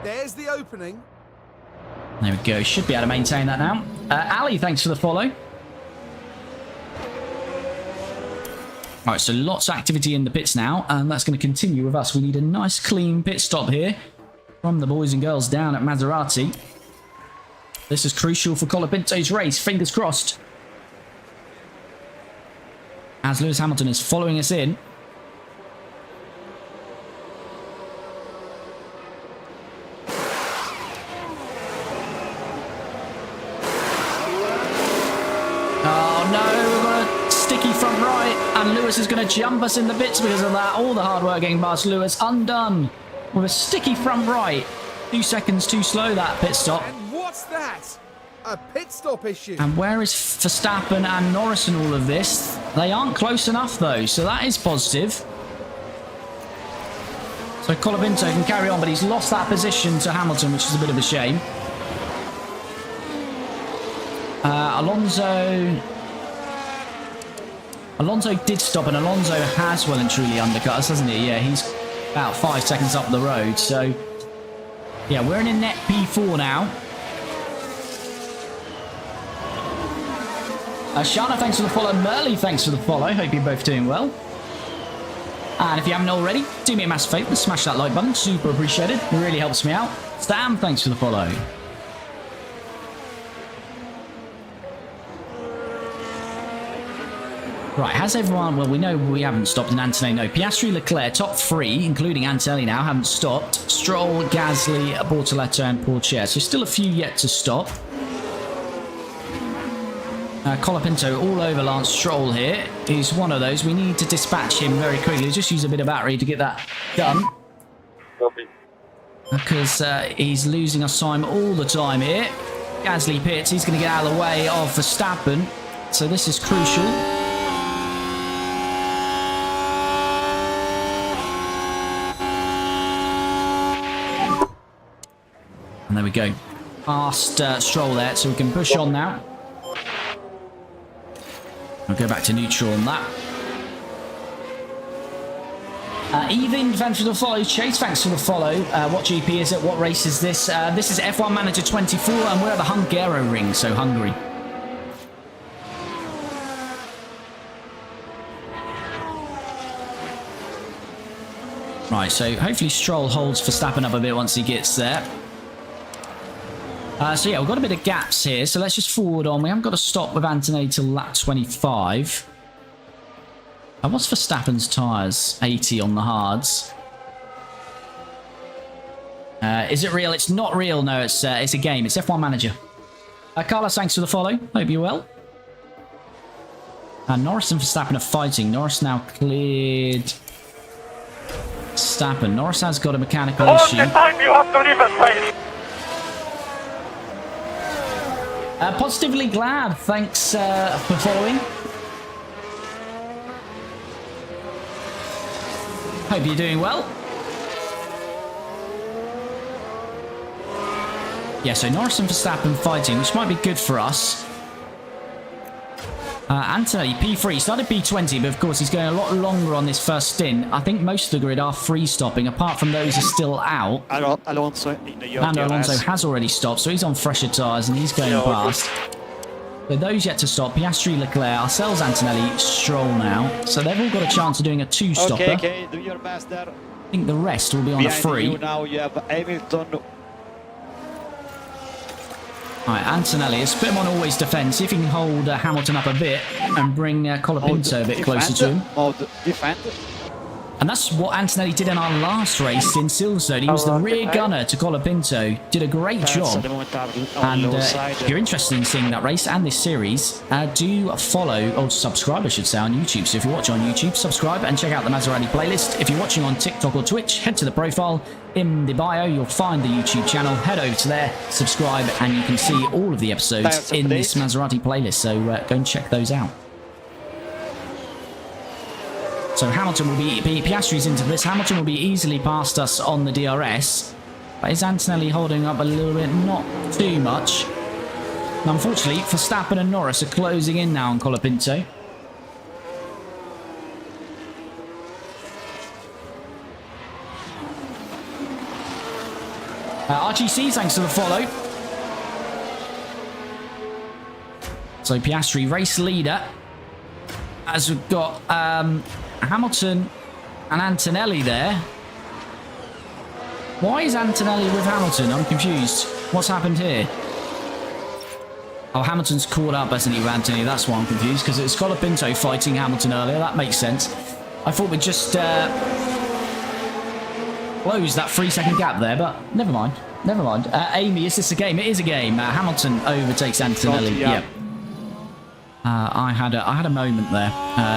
There's the opening. There we go. Should be able to maintain that now. Ali, thanks for the follow. All right, so lots of activity in the pits now, and that's going to continue with us. We need a nice, clean pit stop here from the boys and girls down at Maserati. This is crucial for Colapinto's race. Fingers crossed. As Lewis Hamilton is following us in. Front right, and Lewis is going to jump us in the bits because of that. All the hard work getting past Lewis undone with a sticky front right. 2 seconds too slow, that pit stop. And what's that? A pit stop issue. And where is Verstappen and Norris in all of this? They aren't close enough though, so that is positive. So Colapinto can carry on, but he's lost that position to Hamilton, which is a bit of a shame. Alonso did stop, and Alonso has well and truly undercut us, hasn't he? Yeah, he's about 5 seconds up the road. So, yeah, we're in a net P4 now. Shana, thanks for the follow. Merly, thanks for the follow. Hope you're both doing well. And if you haven't already, do me a massive favour, smash that like button. Super appreciated. It really helps me out. Stam, thanks for the follow. Right, has everyone... Well, we know we haven't stopped, and Antonelli, no. Piastri, Leclerc, top 3, including Antonelli now, haven't stopped. Stroll, Gasly, Bortoletto, and Pourchaire. So still a few yet to stop. Colapinto all over Lance Stroll here. He's one of those. We need to dispatch him very quickly. Just use a bit of battery to get that done. Copy. Because he's losing us time all the time here. Gasly pits. He's going to get out of the way of Verstappen. So this is crucial. And there we go. Past Stroll there, so we can push on now. I'll go back to neutral on that. Even, thanks for the follow. Chase, thanks for the follow. What GP is it? What race is this? This is F1 Manager 24, and we're at the Hungaroring, so Hungary. Right, so hopefully Stroll holds Verstappen up a bit once he gets there. So yeah, we've got a bit of gaps here, so let's just forward on. We haven't got to stop with Antonelli till lap 25. What's Verstappen's tyres? 80 on the hards. Is it real? It's not real, no, it's a game. It's F1 Manager. Carlos, thanks for the follow. Hope you're well. Norris and Verstappen are fighting. Norris now cleared Verstappen. Norris has got a mechanical issue. Time you have to leave the place. Positively glad, thanks for following. Hope you're doing well. Yeah, so Norris and Verstappen fighting, which might be good for us. Antonelli, P3, started P20, but of course he's going a lot longer on this first stint. I think most of the grid are free stopping, apart from those who are still out. Alonso in the And Alonso has already stopped, so he's on fresher tyres and he's going past. So those yet to stop, Piastri, Leclerc, ourselves, Antonelli, Stroll now. So they've all got a chance of doing a two-stopper. Okay, do your best there. I think the rest will be on a free. You now you have Hamilton. Alright, Antonelli, let's put him on always defend. See if he can hold Hamilton up a bit and bring Colapinto a bit closer to him. Defend. And that's what Antonelli did in our last race in Silverstone. He was the rear gunner to Colapinto. Did a great job. And if you're interested in seeing that race and this series, do follow, or subscribe I should say, on YouTube. So if you're watching on YouTube, subscribe and check out the Maserati playlist. If you're watching on TikTok or Twitch, head to the profile. In the bio, you'll find the YouTube channel. Head over to there, subscribe, and you can see all of the episodes in this Maserati playlist. So go and check those out. So Hamilton will be Piastri's into this. Hamilton will be easily past us on the DRS. But is Antonelli holding up a little bit? Not too much. And unfortunately, Verstappen and Norris are closing in now on Colapinto. RGC, thanks for the follow. So Piastri, race leader. As we've got Hamilton and Antonelli there. Why is Antonelli with Hamilton? I'm confused. What's happened here? Oh, Hamilton's caught up, hasn't he, with Antonelli? That's why I'm confused, because it was Colapinto fighting Hamilton earlier. That makes sense. I thought we'd just close that 3-second gap there, but never mind. Never mind. Amy, is this a game? It is a game. Hamilton overtakes Antonelli. Yep. I had a moment there.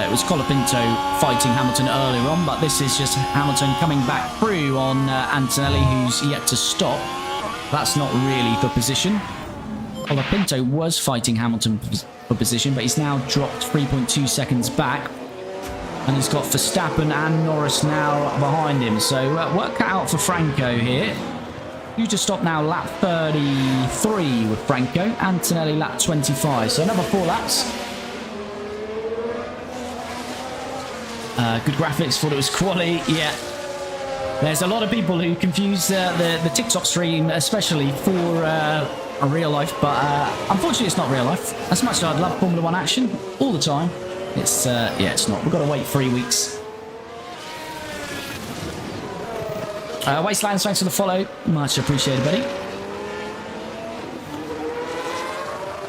It was Colapinto fighting Hamilton earlier on, but this is just Hamilton coming back through on Antonelli, who's yet to stop. That's not really for position. Colapinto was fighting Hamilton for position, but he's now dropped 3.2 seconds back. And he's got Verstappen and Norris now behind him. So work cut out for Franco here. Due to stop now, lap 33 with Franco. Antonelli lap 25. So another 4 laps. Good graphics, thought it was quality. Yeah. There's a lot of people who confuse the TikTok stream, especially for real life. But unfortunately, it's not real life. As much as I'd love Formula 1 action all the time, it's yeah, it's not. We've got to wait 3 weeks. Wastelands, thanks for the follow. Much appreciated, buddy.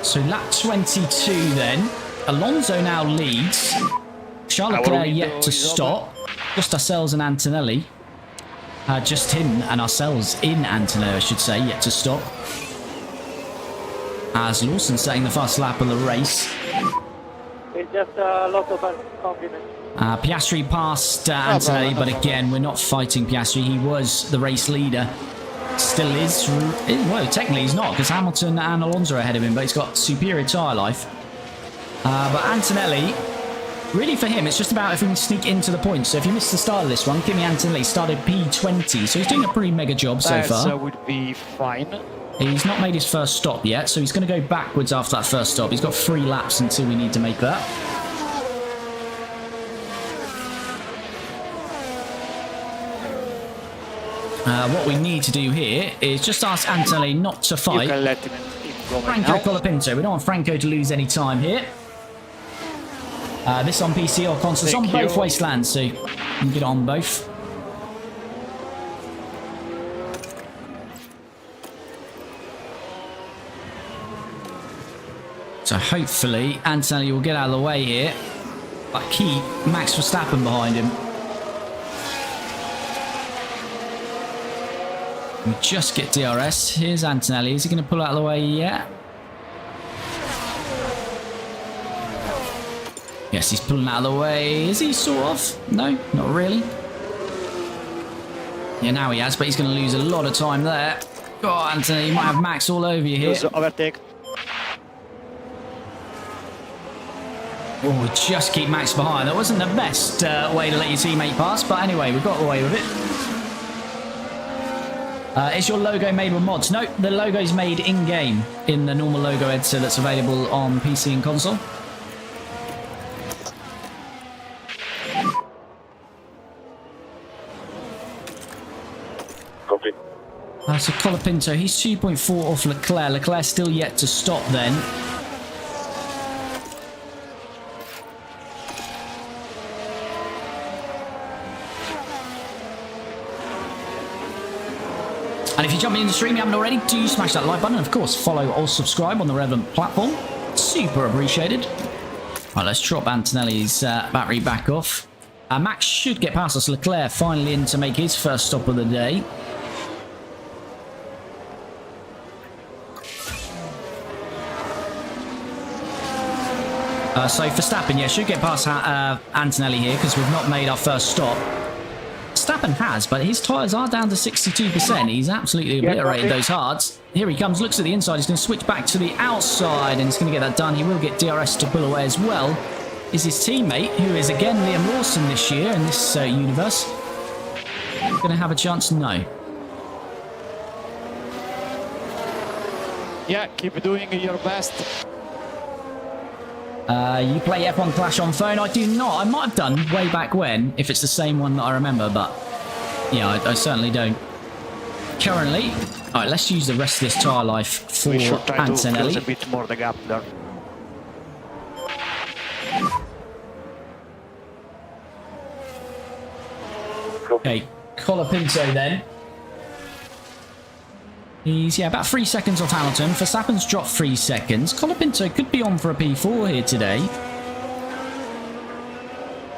So lap 22 then. Alonso now leads. Charles Leclerc yet to stop. Just ourselves and Antonelli. Just him and ourselves in Antonelli, I should say, yet to stop. As Lawson setting the first lap of the race. It's just a lot of compliments. Piastri passed Antonelli, but again, we're not fighting Piastri. He was the race leader. Still is. Well, technically he's not, because Hamilton and Alonso are ahead of him, but he's got superior tyre life. But Antonelli, really for him, it's just about if we can sneak into the points. So if you missed the start of this one, Kimi Antonelli started P20, so he's doing a pretty mega job so far. That would be fine. He's not made his first stop yet, so he's going to go backwards after that first stop. He's got 3 laps until we need to make that. What we need to do here is just ask Antonelli not to fight. You can let him go Franco Colapinto. We don't want Franco to lose any time here. This on PC or console. It's on both Wastelands, so you can get it on both. So hopefully Antonelli will get out of the way here, but keep Max Verstappen behind him. We just get DRS. Here's Antonelli. Is he going to pull out of the way yet? Yes, he's pulling out of the way. Is he sort of? No, not really. Yeah, now he has, but he's going to lose a lot of time there. Oh, Antonelli, you might have Max all over you here. Overtake. Oh, just keep Max behind. That wasn't the best way to let your teammate pass, but anyway, we got away with it. Is your logo made with mods? No, the logo is made in-game in the normal logo editor that's available on PC and console. Copy. So Colapinto, he's 2.4 off Leclerc. Leclerc still yet to stop then. And if you're jumping in the stream, you haven't already, do smash that like button. And of course, follow or subscribe on the relevant platform. Super appreciated. Right, let's drop Antonelli's battery back off. Max should get past us. Leclerc finally in to make his first stop of the day. So Verstappen, yeah, should get past Antonelli here because we've not made our first stop. Verstappen has, but his tyres are down to 62%. He's absolutely obliterated those hards. Here he comes, looks at the inside. He's going to switch back to the outside and he's going to get that done. He will get DRS to pull away as well. Is his teammate, who is again Liam Lawson this year in this universe, going to have a chance? No. Yeah, keep doing your best. You play F1 Clash on phone? I do not. I might have done way back when, if it's the same one that I remember, but yeah, I certainly don't. Currently, alright, let's use the rest of this tyre life for We should try to Antonelli. close a bit more the gap there. Okay, Colapinto then. He's, yeah, about 3 seconds off Hamilton. Verstappen's dropped 3 seconds. Colapinto could be on for a P4 here today.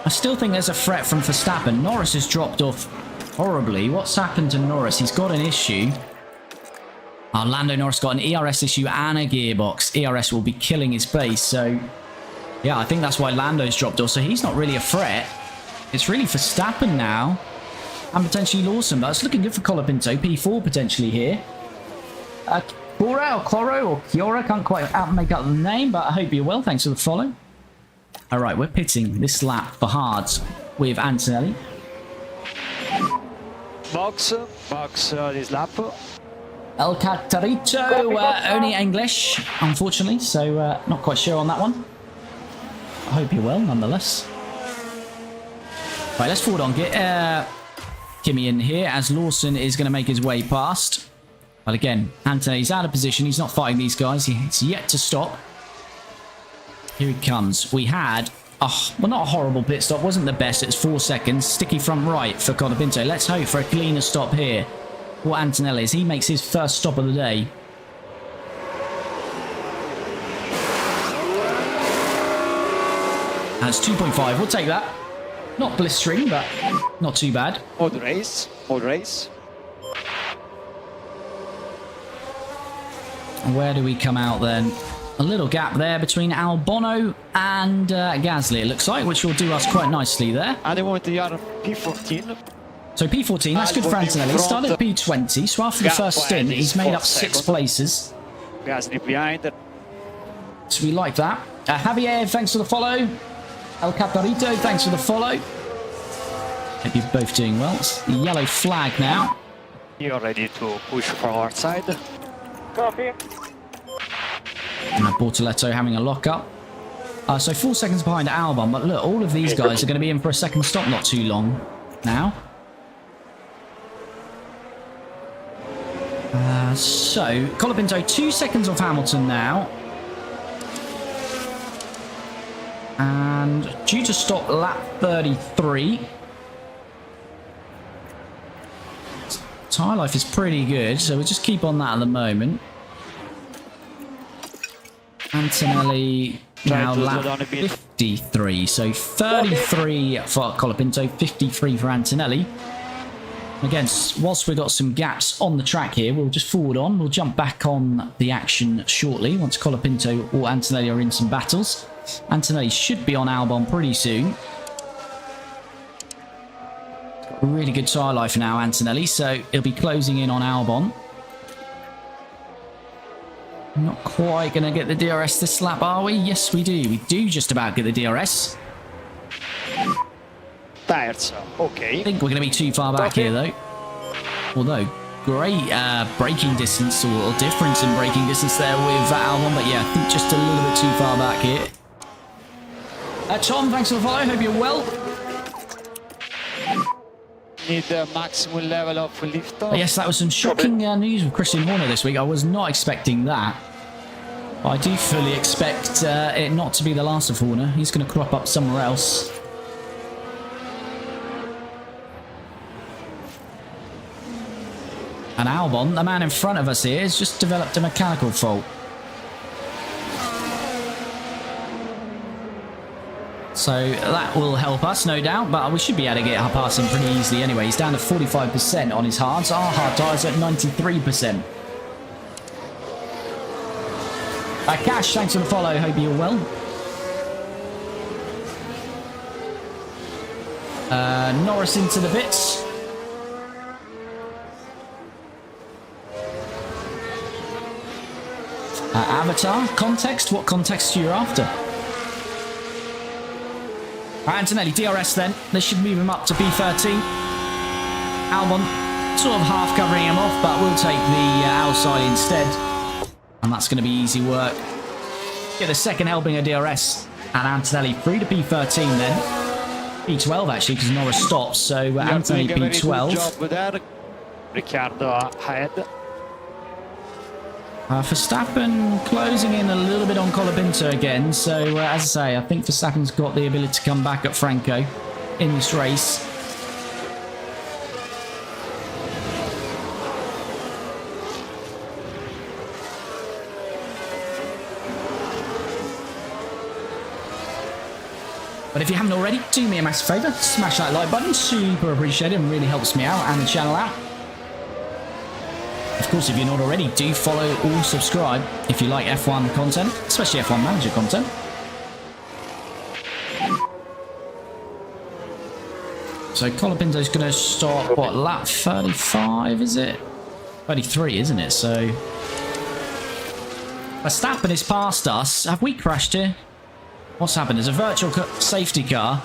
I still think there's a threat from Verstappen. Norris has dropped off horribly. What's happened to Norris? He's got an issue. Oh, Lando Norris got an ERS issue and a gearbox. ERS will be killing his pace, so yeah, I think that's why Lando's dropped off. So he's not really a threat. It's really Verstappen now. And potentially Lawson, but it's looking good for Colapinto. P4 potentially here. Cora or Coro or Kiora, can't quite make up the name, but I hope you're well. Thanks for the follow. Alright, we're pitting this lap for hards with Antonelli. Box this lap. El Catarito, only English, unfortunately, so not quite sure on that one. I hope you're well, nonetheless. Right, let's forward on. Get Kimi in here as Lawson is going to make his way past. But again, Antonelli's out of position. He's not fighting these guys. He's yet to stop. Here he comes. We had, well, not a horrible pit stop. Wasn't the best. It's 4 seconds. Sticky front right for Colapinto. Let's hope for a cleaner stop here for Antonelli as he makes his first stop of the day. That's 2.5. We'll take that. Not blistering, but not too bad. Old race. Where do we come out then? A little gap there between Albon and Gasly, it looks like, which will do us quite nicely there. At the moment, you are P14. So P14, that's good for Antonelli. Started at P20, so after the first stint, he's made up 6 places. Gasly behind. So we like that. Javier, thanks for the follow. El Caparito, thanks for the follow. Hope you're both doing well. It's the yellow flag now. You're ready to push for our side. Copy. And Bortoletto having a lock-up. So 4 seconds behind Albon, but look, all of these guys are going to be in for a second stop not too long now. So, Colapinto 2 seconds off Hamilton now. And due to stop lap 33. Tyre life is pretty good, so we'll just keep on that at the moment. Antonelli now lap 53, so 33 for Colapinto, 53 for Antonelli. Again, whilst we've got some gaps on the track here, we'll just forward on. We'll jump back on the action shortly once Colapinto or Antonelli are in some battles. Antonelli should be on Albon pretty soon. Got a really good tyre life now, Antonelli, so he'll be closing in on Albon. Not quite going to get the DRS this lap, are we? Yes, we do. We do just about get the DRS. Tires, okay. I think we're going to be too far back here, though. Although, great braking distance or difference in braking distance there with Albon, but yeah, I think just a little bit too far back here. Tom, thanks for the follow. Hope you're well. need the maximum level of lift off. Yes, that was some shocking news with Christian Horner this week. I was not expecting that. I do fully expect it not to be the last of Horner. He's going to crop up somewhere else. And Albon, the man in front of us here, has just developed a mechanical fault. So that will help us, no doubt, but we should be able to get past him pretty easily anyway. He's down to 45% on his hards. Our hard tyres at 93%. Cash, thanks for the follow. Hope you're well. Norris into the bits. Avatar, context? What context are you after? Antonelli, DRS then. This should move him up to P13. Albon sort of half covering him off, but we'll take the outside instead. And that's going to be easy work. Get a second helping of DRS. And Antonelli through to P13 then. P12 actually, because Norris stops. So Antonelli P12. Good job with that. Ricciardo ahead. Verstappen closing in a little bit on Colapinto again. So, as I say, I think Verstappen's got the ability to come back at Franco in this race. But if you haven't already, do me a massive favour. Smash that like button. Super appreciated and really helps me out and the channel out. Of course, if you're not already, do follow or subscribe if you like F1 content, especially F1 Manager content. So Colapinto's going to start, what, lap 35, is it? 33, isn't it? So Verstappen is past us. Have we crashed here? What's happened? There's a virtual safety car.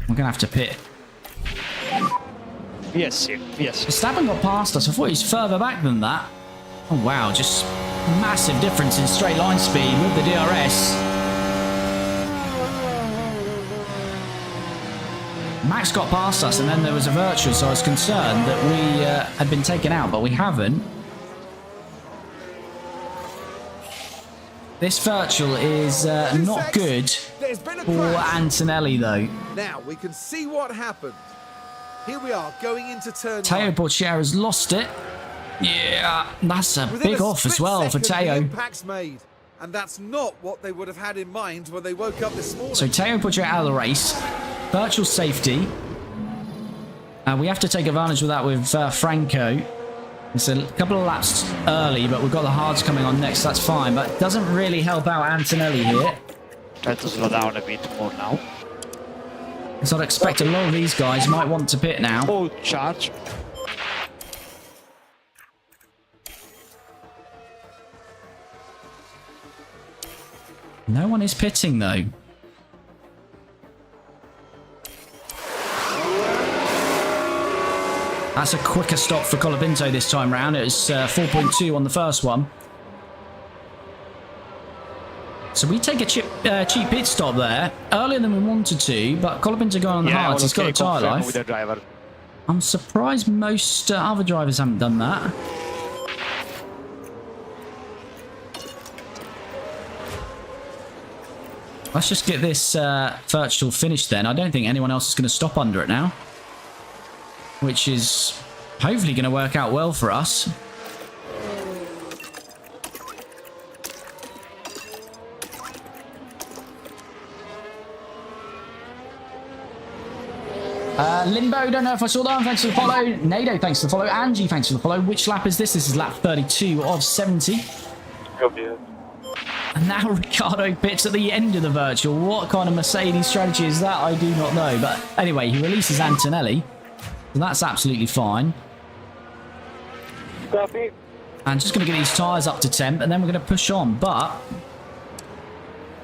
We're going to have to pit. Yes. Verstappen got past us. I thought he was further back than that. Oh, wow. Just massive difference in straight line speed with the DRS. Max got past us, and then there was a virtual, so I was concerned that we had been taken out, but we haven't. This virtual is not good for Antonelli, though. Now we can see what happened. Here we are going into turn Teo 9. Porchera has lost it. Yeah, that's a Within big off as split well for second, the Teo. impact's made, and that's not what they would have had in mind when they woke up this morning. So Teo Porchera out of the race. Virtual safety. We have to take advantage of that with Franco. It's a couple of laps early, but we've got the hards coming on next. That's fine, but it doesn't really help out Antonelli here. Try to slow down a bit more now. So I'd expect a lot of these guys might want to pit now. Oh, charge. No one is pitting, though. That's a quicker stop for Colapinto this time round. It was 4.2 on the first one. So we take a cheap pit stop there, earlier than we wanted to, but Colapinto going on the hards. He's got a tyre life. With the driver. I'm surprised most other drivers haven't done that. Let's just get this virtual finished then. I don't think anyone else is going to stop under it now, which is hopefully going to work out well for us. Limbo, don't know if I saw that one. Thanks for the follow. Nado, thanks for the follow. Angie, thanks for the follow. Which lap is this? This is lap 32 of 70. And now Ricciardo pits at the end of the virtual. What kind of Mercedes strategy is that? I do not know. But anyway, he releases Antonelli. So that's absolutely fine. Copy. And just going to get these tyres up to temp, and then we're going to push on. But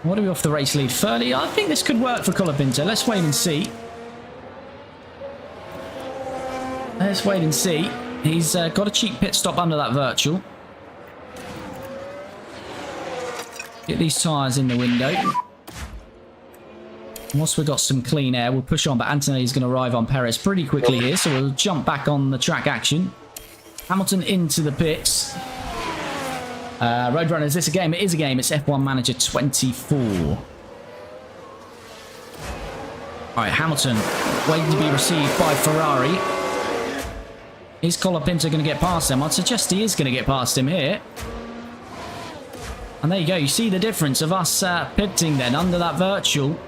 what are we off the race lead? 30. I think this could work for Colapinto. Let's wait and see. Let's wait and see. He's got a cheap pit stop under that virtual. Get these tyres in the window. Once we've got some clean air, we'll push on, but Antonelli's going to arrive on Perez pretty quickly here, so we'll jump back on the track action. Hamilton into the pits. Roadrunner, is this a game? It is a game. It's F1 Manager 24. Alright, Hamilton waiting to be received by Ferrari. Is Colapinto going to get past him? I'd suggest he is going to get past him here. And there you go. You see the difference of us pitting then under that virtual.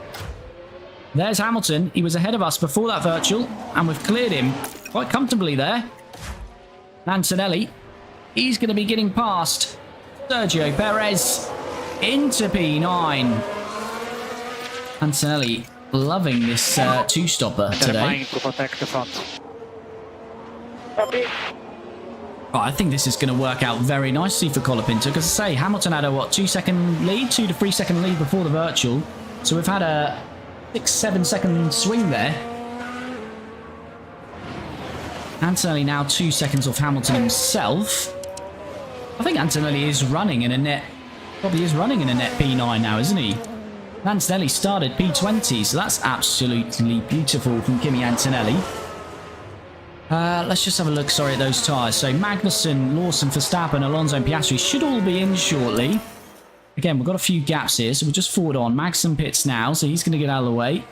There's Hamilton. He was ahead of us before that virtual, and we've cleared him quite comfortably there. Antonelli, he's going to be getting past Sergio Perez into P9. Antonelli loving this two-stopper today. Trying to protect the front. Copy. Oh, I think this is going to work out very nicely for Colapinto, because I say Hamilton had a 2-second lead, 2 to 3 second lead before the virtual, so we've had a 6-7 second swing there. Antonelli now 2 seconds off Hamilton himself. I think Antonelli is running in a net, probably is running in a net P9 now, isn't he? Antonelli started P20, so that's absolutely beautiful from Kimi Antonelli. Let's just have a look, at those tyres. So Magnussen, Lawson, Verstappen, Alonso and Piastri should all be in shortly. Again, we've got a few gaps here, so we'll just forward on. Magnussen pits now, so he's going to get out of the way.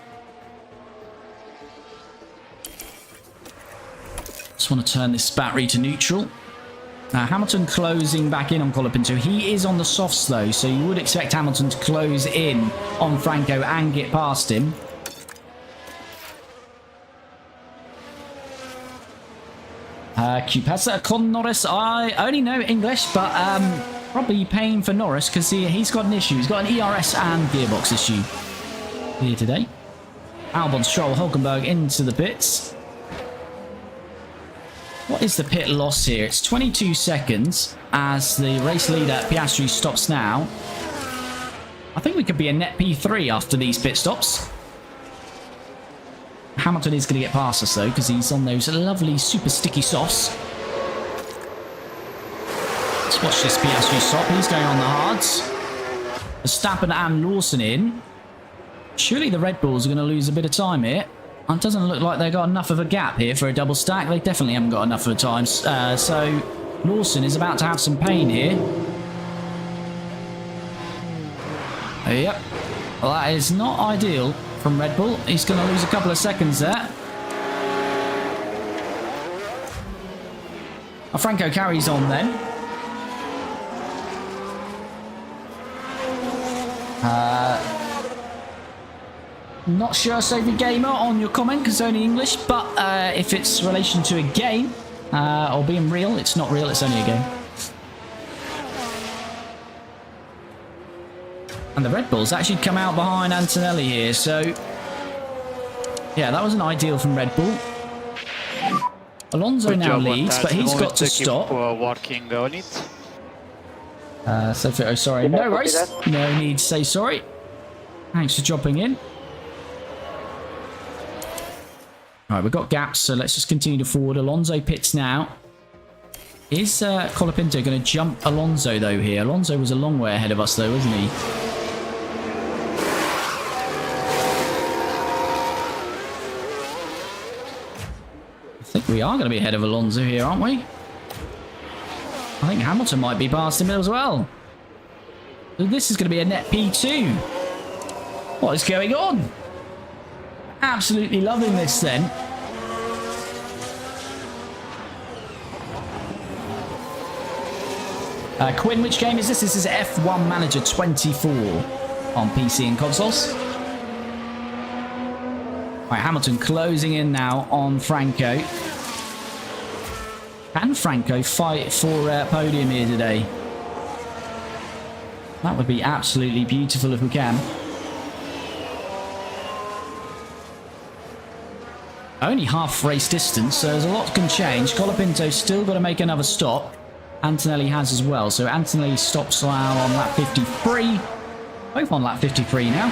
Just want to turn this battery to neutral. Now, Hamilton closing back in on Colapinto. He is on the softs, though, so you would expect Hamilton to close in on Franco and get past him. Cupasa con Norris. I only know English, but probably paying for Norris because he's got an issue. He's got an ERS and gearbox issue here today. Albon, Stroll, Hulkenberg into the pits. What is the pit loss here? It's 22 seconds as the race leader Piastri stops now. I think we could be a net P3 after these pit stops. Hamilton is going to get past us, though, because he's on those lovely super sticky softs. Let's watch this Piastri stop. He's going on the hards. Verstappen and Lawson in. Surely the Red Bulls are going to lose a bit of time here. It doesn't look like they've got enough of a gap here for a double stack. They definitely haven't got enough of a time. So Lawson is about to have some pain here. Yep. Well, that is not ideal from Red Bull. He's going to lose a couple of seconds there. Franco carries on then. Not sure, Sophie Gamer, on your comment because it's only English, but if it's relation to a game or being real, it's not real, it's only a game. And the Red Bulls actually come out behind Antonelli here, so yeah, that wasn't ideal from Red Bull. Alonso now leads, but he's got to stop. Working on it. Sophie, oh sorry, no worries, no need to say sorry. Thanks for dropping in. Alright, we've got gaps, so let's just continue to forward. Alonso pits now. Is Colapinto going to jump Alonso, though, here? Alonso was a long way ahead of us, though, wasn't he? I think we are going to be ahead of Alonso here, aren't we? I think Hamilton might be past him as well. So this is going to be a net P2. What is going on? Absolutely loving this then. Quinn, which game is this? This is F1 Manager 24 on PC and consoles. Right, Hamilton closing in now on Franco. Can Franco fight for podium here today? That would be absolutely beautiful if we can. Only half race distance, so there's a lot can change. Colapinto's still got to make another stop. Antonelli has as well. So Antonelli stops now on lap 53. Both on lap 53 now.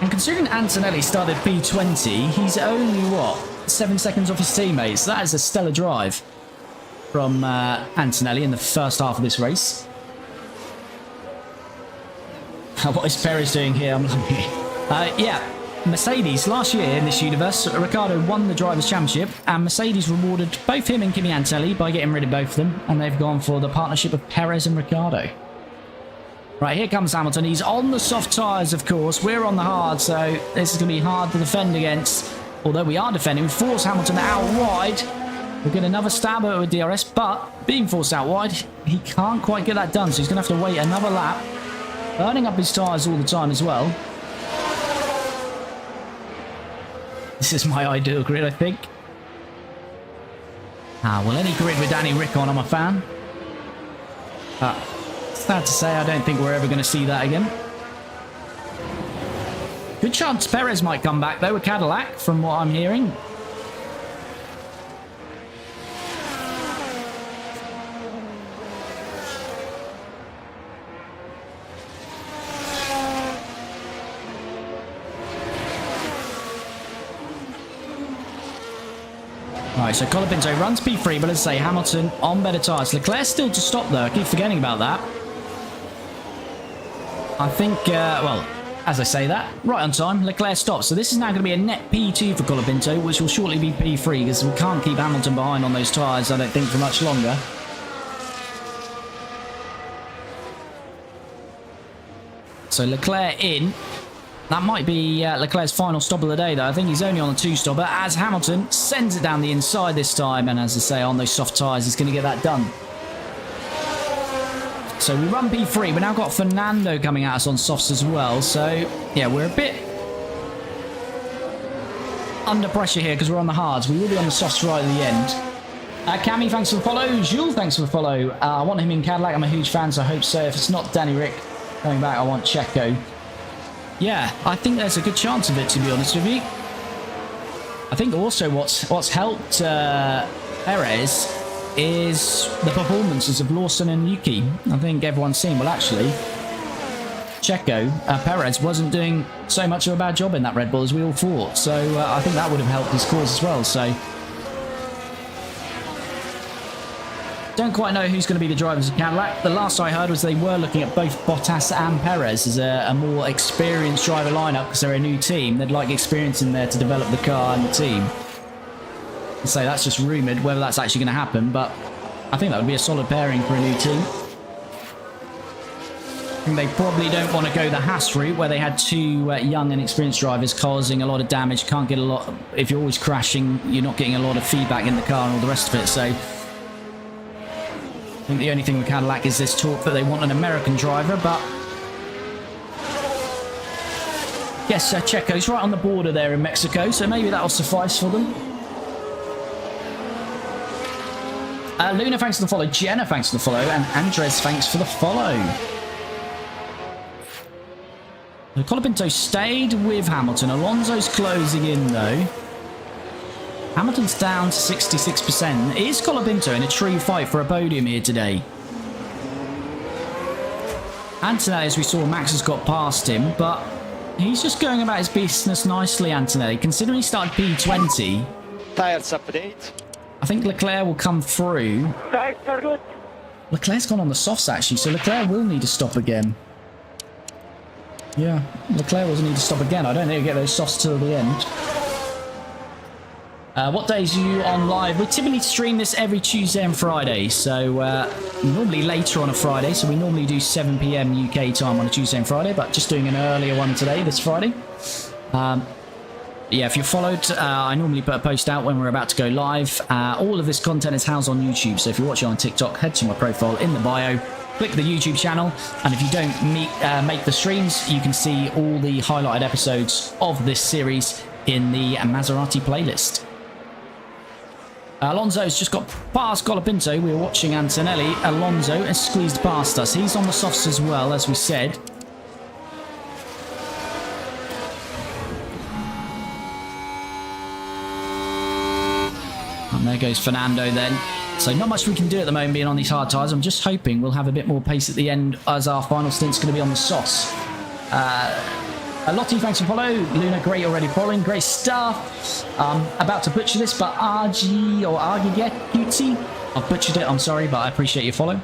And considering Antonelli started P20, he's only, what, 7 seconds off his teammates. That is a stellar drive from Antonelli in the first half of this race. What is Perez doing here? I'm looking. Yeah, Mercedes, last year in this universe, Ricciardo won the Drivers' Championship, and Mercedes rewarded both him and Kimi Antonelli by getting rid of both of them, and they've gone for the partnership of Perez and Ricciardo. Right, here comes Hamilton. He's on the soft tyres, of course. We're on the hard, so this is going to be hard to defend against. Although we are defending, we force Hamilton out wide. We'll get another stab at it with DRS, but being forced out wide, he can't quite get that done, so he's going to have to wait another lap, burning up his tyres all the time as well. This is my ideal grid, I think. Well, any grid with Danny Rick on, I'm a fan. Sad to say, I don't think we're ever going to see that again. Good chance Perez might come back, though, with Cadillac, from what I'm hearing. Right, so Colapinto runs P3, but as I say, Hamilton on better tyres. Leclerc's still to stop, though. I keep forgetting about that. I think, well, as I say that, right on time, Leclerc stops. So this is now going to be a net P2 for Colapinto, which will shortly be P3, because we can't keep Hamilton behind on those tyres, I don't think, for much longer. So Leclerc in. That might be Leclerc's final stop of the day, though. I think he's only on a 2-stopper, as Hamilton sends it down the inside this time. And as I say, on those soft tyres, he's going to get that done. So we run P3. We've now got Fernando coming at us on softs as well. So, yeah, we're a bit under pressure here because we're on the hards. We will be on the softs right at the end. Cami, thanks for the follow. Jules, thanks for the follow. I want him in Cadillac. I'm a huge fan, so I hope so. If it's not Danny Rick coming back, I want Checo. Yeah, I think there's a good chance of it, to be honest with you. I think also what's helped Perez is the performances of Lawson and Yuki. I think everyone's seen, well, actually, Checo, Perez wasn't doing so much of a bad job in that Red Bull as we all thought. So I think that would have helped his cause as well. So don't quite know who's going to be the drivers of Cadillac. The last I heard was they were looking at both Bottas and Perez as a more experienced driver lineup because they're a new team. They'd like experience in there to develop the car and the team. So that's just rumoured, whether that's actually going to happen, but I think that would be a solid pairing for a new team. I think they probably don't want to go the Haas route where they had two young and experienced drivers causing a lot of damage. Can't get a lot. If you're always crashing, you're not getting a lot of feedback in the car and all the rest of it. So I think the only thing with Cadillac is this talk that they want an American driver, but yes, Checo's right on the border there in Mexico, so maybe that'll suffice for them. Luna, thanks for the follow. Jenna, thanks for the follow. And Andres, thanks for the follow. Colapinto stayed with Hamilton. Alonso's closing in, though. Hamilton's down to 66%. Is Colapinto in a true fight for a podium here today? Antonelli, as we saw, Max has got past him, but he's just going about his business nicely, Antonelli. Considering he started P20, Tires update. I think Leclerc will come through. Tires are good. Leclerc's gone on the softs, actually, so Leclerc will need to stop again. Yeah, Leclerc will need to stop again. I don't think he'll get those softs till the end. What days are you on live? We typically stream this every Tuesday and Friday, so normally later on a Friday, so we normally do 7 PM UK time on a Tuesday and Friday, but just doing an earlier one today, this Friday. Yeah, if you followed, I normally put a post out when we're about to go live. All of this content is housed on YouTube, so if you're watching on TikTok, head to my profile in the bio, click the YouTube channel, and if you don't make the streams, you can see all the highlighted episodes of this series in the Maserati playlist. Alonso's just got past Colapinto. We were watching Antonelli. Alonso has squeezed past us. He's on the softs as well, as we said. And there goes Fernando then. So not much we can do at the moment being on these hard tyres. I'm just hoping we'll have a bit more pace at the end as our final stint's going to be on the softs. Lottie, thanks for follow. Luna, great, already following. Great stuff. About to butcher this, but RG or Argigeti. I've butchered it, I'm sorry, but I appreciate your follow.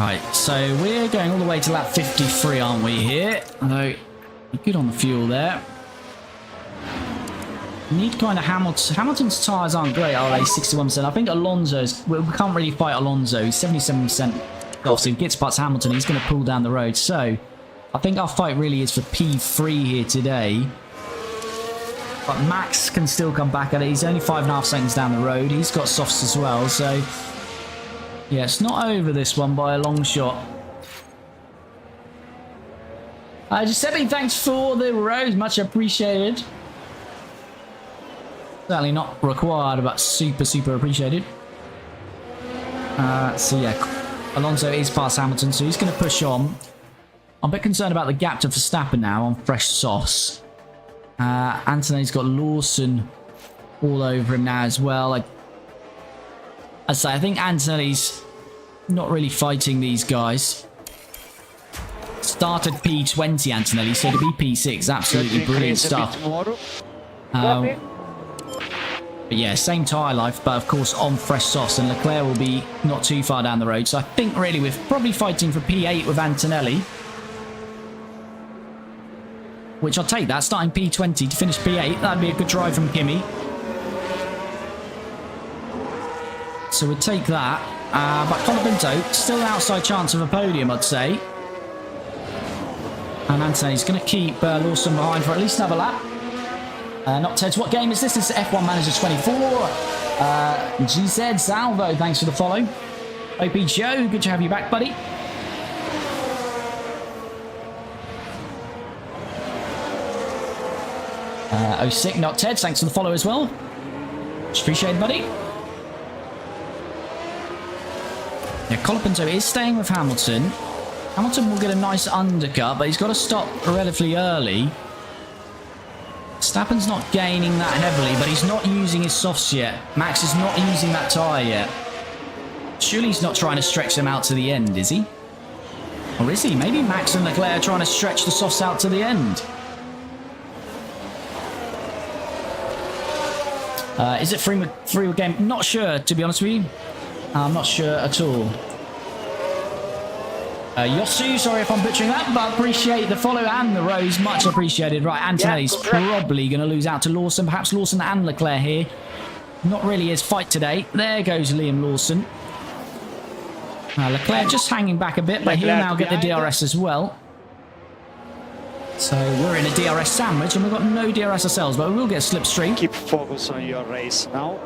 Right, so we're going all the way to lap 53, aren't we, here? Although, good on the fuel there. Need kind of Hamilton's tyres aren't great, are they? 61%. I think Alonso's... We can't really fight Alonso. He's 77% off, so he gets past Hamilton. He's going to pull down the road. So, I think our fight really is for P3 here today. But Max can still come back at it. He's only 5.5 seconds down the road. He's got softs as well, so... Yeah, it's not over this one by a long shot. Giuseppe, thanks for the rose. Much appreciated. Certainly not required, but super, super appreciated. So yeah, Alonso is past Hamilton, so he's going to push on. I'm a bit concerned about the gap to Verstappen now on fresh sauce. Antonelli's got Lawson all over him now as well. Like I say, I think Antonelli's not really fighting these guys. Started P20 Antonelli, so to be P6, absolutely brilliant stuff. But yeah, same tyre life, but of course on fresh softs, and Leclerc will be not too far down the road. So I think really we're probably fighting for P8 with Antonelli. Which I'll take that, starting P20 to finish P8. That'd be a good drive from Kimi. So we'll take that. But Colapinto, still an outside chance of a podium, I'd say. And Antonelli's going to keep Lawson behind for at least another lap. Not Ted's. What game is this? This is F1 Manager 24. GZ Salvo, thanks for the follow. OP Joe, good to have you back, buddy. Sick, not Ted, thanks for the follow as well. Much appreciated, buddy. Yeah, Colapinto is staying with Hamilton. Hamilton will get a nice undercut, but he's got to stop relatively early. Verstappen's not gaining that heavily, but he's not using his softs yet. Max is not using that tyre yet. Surely he's not trying to stretch them out to the end, is he? Or is he? Maybe Max and Leclerc are trying to stretch the softs out to the end. Is it free game? Not sure, to be honest with you. I'm not sure at all. Yosu, sorry if I'm butchering that, but appreciate the follow and the rose. Much appreciated. Right, Antonelli's probably going to lose out to Lawson. Perhaps Lawson and Leclerc here. Not really his fight today. There goes Liam Lawson. Leclerc just hanging back a bit, but he'll now get the DRS as well. So we're in a DRS sandwich, and we've got no DRS ourselves, but we will get a slipstream. Keep focus on your race now.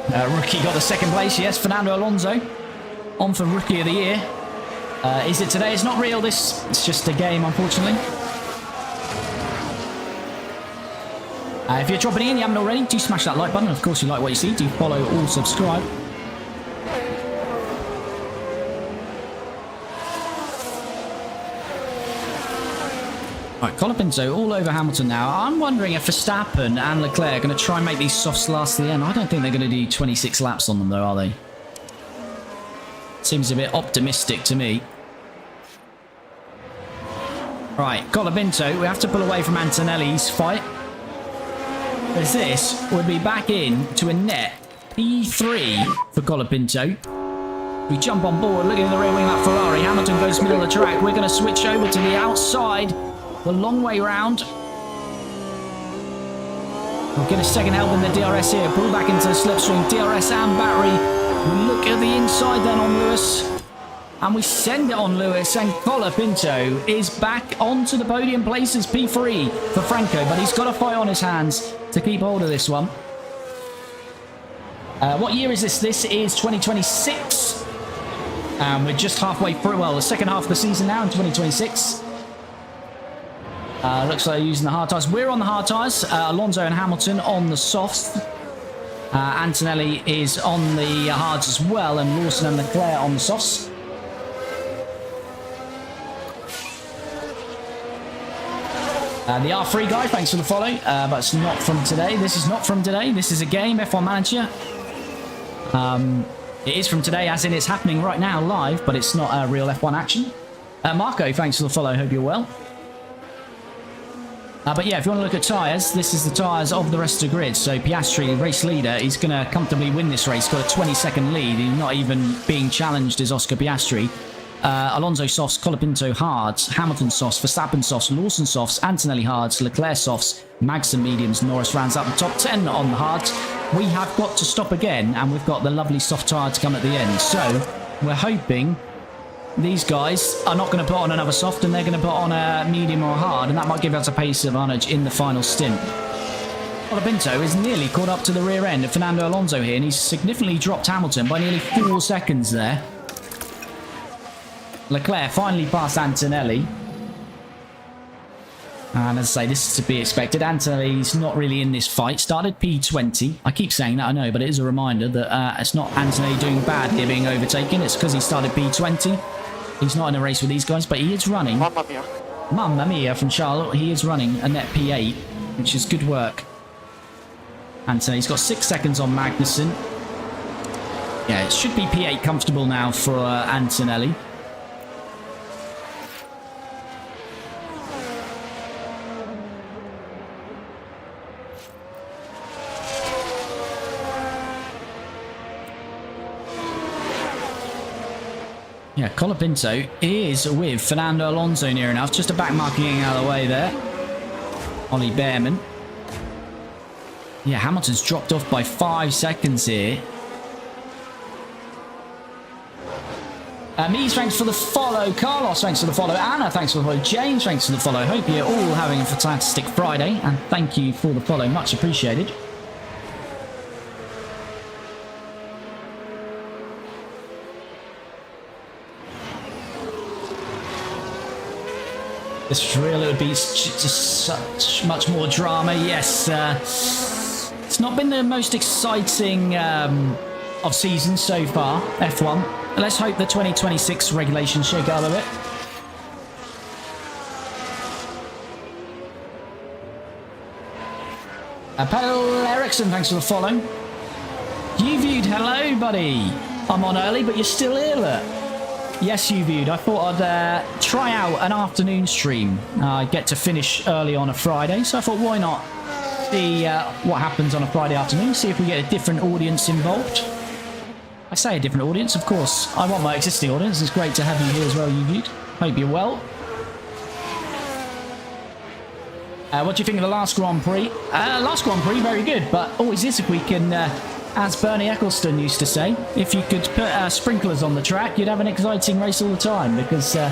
Rookie got the second place, yes, Fernando Alonso. On for Rookie of the Year. Is it today? It's not real, this. It's just a game, unfortunately. If you're dropping in, you haven't already, do smash that like button. Of course, you like what you see, do follow or subscribe. Right, Colapinto all over Hamilton now. I'm wondering if Verstappen and Leclerc are going to try and make these softs last to the end. I don't think they're going to do 26 laps on them, though, are they? Seems a bit optimistic to me. Right, Colapinto, we have to pull away from Antonelli's fight. Because this would be back in to a net P3 for Colapinto. We jump on board, looking at the rear wing of that Ferrari. Hamilton goes middle of the track. We're going to switch over to the outside. The long way round. We'll get a second help in the DRS here. Pull back into the slipstream. DRS and battery. We look at the inside then on Lewis. And we send it on Lewis. And Colapinto is back onto the podium places. P3 for Franco. But he's got a fight on his hands to keep hold of this one. What year is this? This is 2026. And we're just halfway through. Well, the second half of the season now in 2026. Looks like they're using the hard tyres. We're on the hard tyres. Alonso and Hamilton on the softs. Antonelli is on the hards as well, and Lawson and Leclerc on the softs. The R3 guy, thanks for the follow, but it's not from today. This is not from today. This is a game, F1 Manager. It is from today, as in it's happening right now live, but it's not real F1 action. Marco, thanks for the follow. Hope you're well. But yeah, if you want to look at tyres, this is the tyres of the rest of the grid. So Piastri, race leader, he's going to comfortably win this race. Got a 20-second lead. He's not even being challenged as Oscar Piastri. Alonso softs, Colapinto hards, Hamilton softs, Verstappen softs, Lawson softs, Antonelli hards, Leclerc softs, Magnussen mediums, Norris rounds out the top 10 on the hards. We have got to stop again, and we've got the lovely soft tyre to come at the end. So we're hoping these guys are not going to put on another soft, and they're going to put on a medium or a hard, and that might give us a pace advantage in the final stint. Colapinto is nearly caught up to the rear end of Fernando Alonso here, and he's significantly dropped Hamilton by nearly 4 seconds there. Leclerc finally passed Antonelli. And as I say, this is to be expected. Antonelli's not really in this fight. Started P20. I keep saying that, I know, but it is a reminder that it's not Antonelli doing bad here being overtaken. It's because he started P20. He's not in a race with these guys, but he is running. Mamma mia. Mamma mia from Charlotte. He is running a net P8, which is good work. Antonelli's got 6 seconds on Magnussen. Yeah, it should be P8 comfortable now for Antonelli. Yeah, Colapinto is with Fernando Alonso near enough. Just a back marking getting out of the way there. Ollie Behrman. Yeah, Hamilton's dropped off by 5 seconds here. Mies, thanks for the follow. Carlos, thanks for the follow. Anna, thanks for the follow. James, thanks for the follow. Hope you're all having a fantastic Friday. And thank you for the follow. Much appreciated. This was real, it would be just such much more drama. Yes, it's not been the most exciting of seasons so far, F1. Let's hope the 2026 regulations shake out a bit. Paul Ericsson, thanks for the follow. You viewed, hello buddy. I'm on early, but you're still here, look. Yes, you viewed. I thought I'd try out an afternoon stream. I get to finish early on a Friday, so I thought why not see what happens on a Friday afternoon, see if we get a different audience involved. I say a different audience, of course. I want my existing audience. It's great to have you here as well, you viewed. Hope you're well. What do you think of the last Grand Prix? Last Grand Prix, very good, but always is if we can... as Bernie Eccleston used to say, if you could put sprinklers on the track, you'd have an exciting race all the time, because as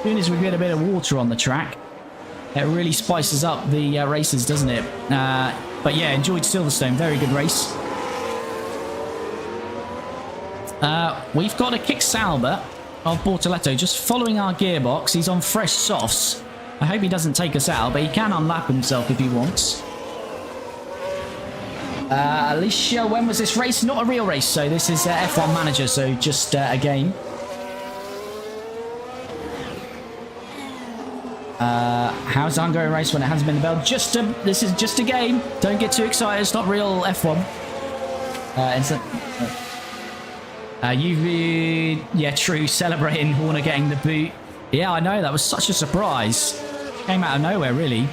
soon as we get a bit of water on the track, it really spices up the races, doesn't it? But yeah, enjoyed Silverstone, very good race. We've got a Kick Sauber of Bortoletto just following our gearbox. He's on fresh softs. I hope he doesn't take us out, but he can unlap himself if he wants. Alicia, when was this race? Not a real race, so this is F1 Manager, so just a game. How's the Hungarian race when it hasn't been the bell? This is just a game. Don't get too excited. It's not real F1. Yeah, true. Celebrating Horner getting the boot. Yeah, I know. That was such a surprise. Came out of nowhere, really.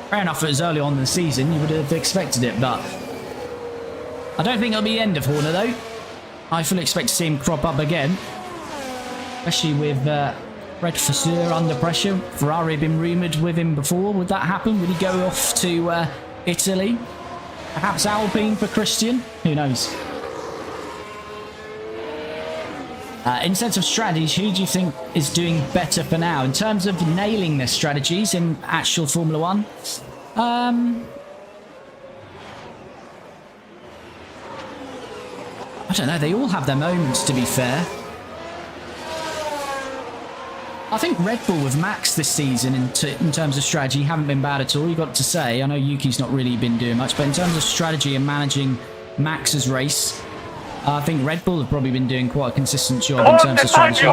Fair enough, it was early on in the season. You would have expected it, but... I don't think it'll be the end of Horner, though. I fully expect to see him crop up again. Especially with Red Fasseur under pressure. Ferrari have been rumoured with him before. Would that happen? Would he go off to Italy? Perhaps Alpine for Christian? Who knows? In sense of strategies, who do you think is doing better for now? In terms of nailing their strategies in actual Formula 1? I don't know, they all have their moments, to be fair. I think Red Bull with Max this season in terms of strategy haven't been bad at all, you've got to say. I know Yuki's not really been doing much, but in terms of strategy and managing Max's race, I think Red Bull have probably been doing quite a consistent job in terms of strategy.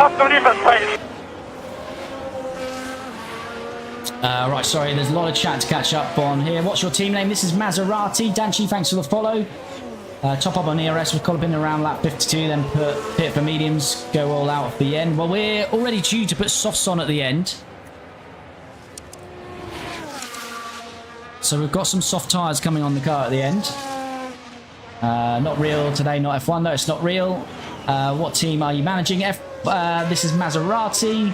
Right, sorry, there's a lot of chat to catch up on here. What's your team name? This is Maserati. Danchi, thanks for the follow. Top up on ERS with Colapinto around lap 52, then put pit for mediums, go all out at the end. Well, we're already due to put softs on at the end. So we've got some soft tyres coming on the car at the end. Not real today, not F1. No, it's not real. What team are you managing? This is Maserati.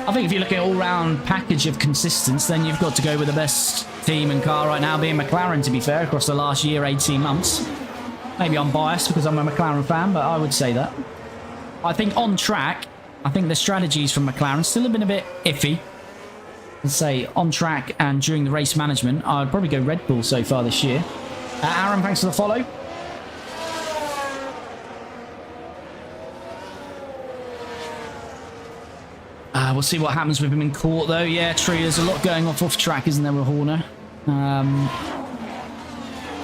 I think if you're looking at all-round package of consistency, then you've got to go with the best team and car right now, being McLaren, to be fair, across the last year, 18 months. Maybe I'm biased because I'm a McLaren fan, but I would say that. I think on track, I think the strategies from McLaren still have been a bit iffy. I'd say on track and during the race management, I'd probably go Red Bull so far this year. Aaron, thanks for the follow. We'll see what happens with him in court, though. Yeah, true. There's a lot going off track, isn't there, with Horner?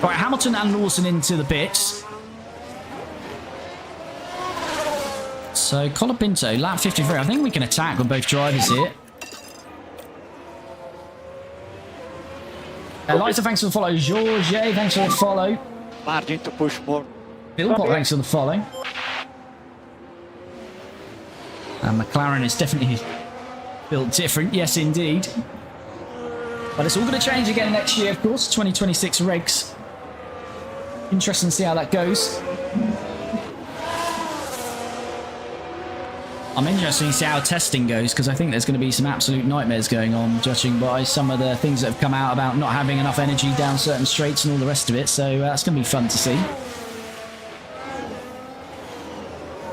Right, Hamilton and Lawson into the pits. So, Colapinto, lap 53. I think we can attack with both drivers here. Liza, thanks for the follow. George, thanks for the follow. Margin to push more. Philpott, thanks for the follow. And McLaren is definitely built different. Yes, indeed. But it's all going to change again next year, of course. 2026 regs. Interesting to see how that goes. I'm interested to see how testing goes, because I think there's going to be some absolute nightmares going on, judging by some of the things that have come out about not having enough energy down certain straights and all the rest of it. So that's going to be fun to see.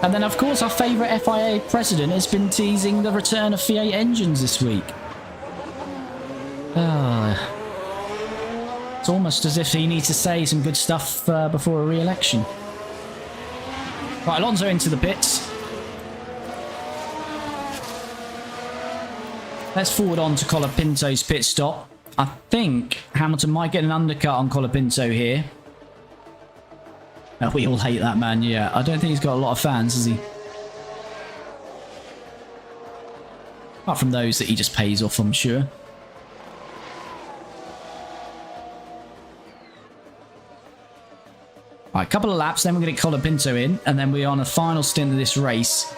And then, of course, our favourite FIA president has been teasing the return of V8 engines this week. It's almost as if he needs to say some good stuff before a re-election. Right, Alonso into the pits. Let's forward on to Colapinto's pit stop. I think Hamilton might get an undercut on Colapinto here. We all hate that man, yeah. I don't think he's got a lot of fans, has he? Apart from those that he just pays off, I'm sure. Right, a couple of laps, then we're going to get Colapinto in, and then we're on a final stint of this race.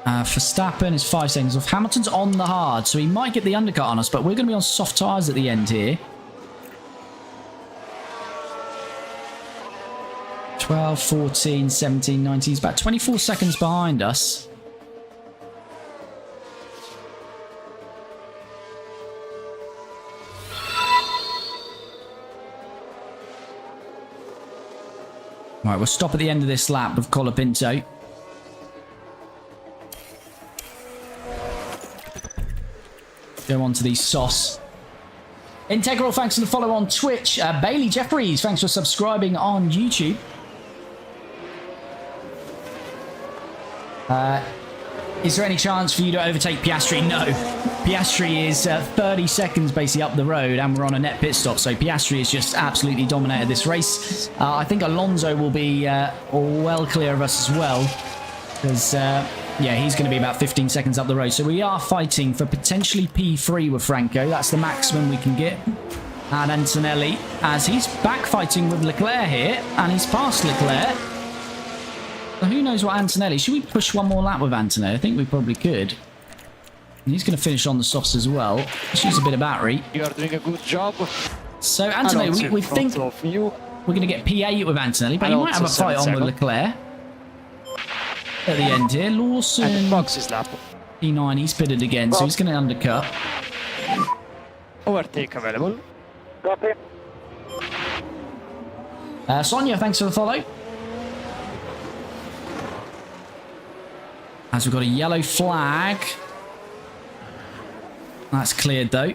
Verstappen is 5 seconds off. Hamilton's on the hard, so he might get the undercut on us, but we're going to be on soft tyres at the end here. 12, 14, 17, 19. He's about 24 seconds behind us. Right, we'll stop at the end of this lap with Colapinto. Go on to these sauce. Integral, thanks for the follow on Twitch. Bailey Jeffries, thanks for subscribing on YouTube. Is there any chance for you to overtake Piastri? No. Piastri is 30 seconds basically up the road, and we're on a net pit stop, so Piastri has just absolutely dominated this race. I think Alonso will be well clear of us as well, because yeah, he's going to be about 15 seconds up the road. So we are fighting for potentially P3 with Franco. That's the maximum we can get. And Antonelli, as he's back fighting with Leclerc here, and he's past Leclerc. So who knows what Antonelli... Should we push one more lap with Antonelli? I think we probably could. And he's going to finish on the softs as well. Let's use a bit of battery. You are doing a good job. So Antonelli, we think we're going to get P8 with Antonelli, but he might have a fight on with Leclerc. At the end here, Lawson... And the box is lap. P9, he's pitted again, so he's going to undercut. Overtake available. Copy. Sonia, thanks for the follow. As we've got a yellow flag. That's cleared, though.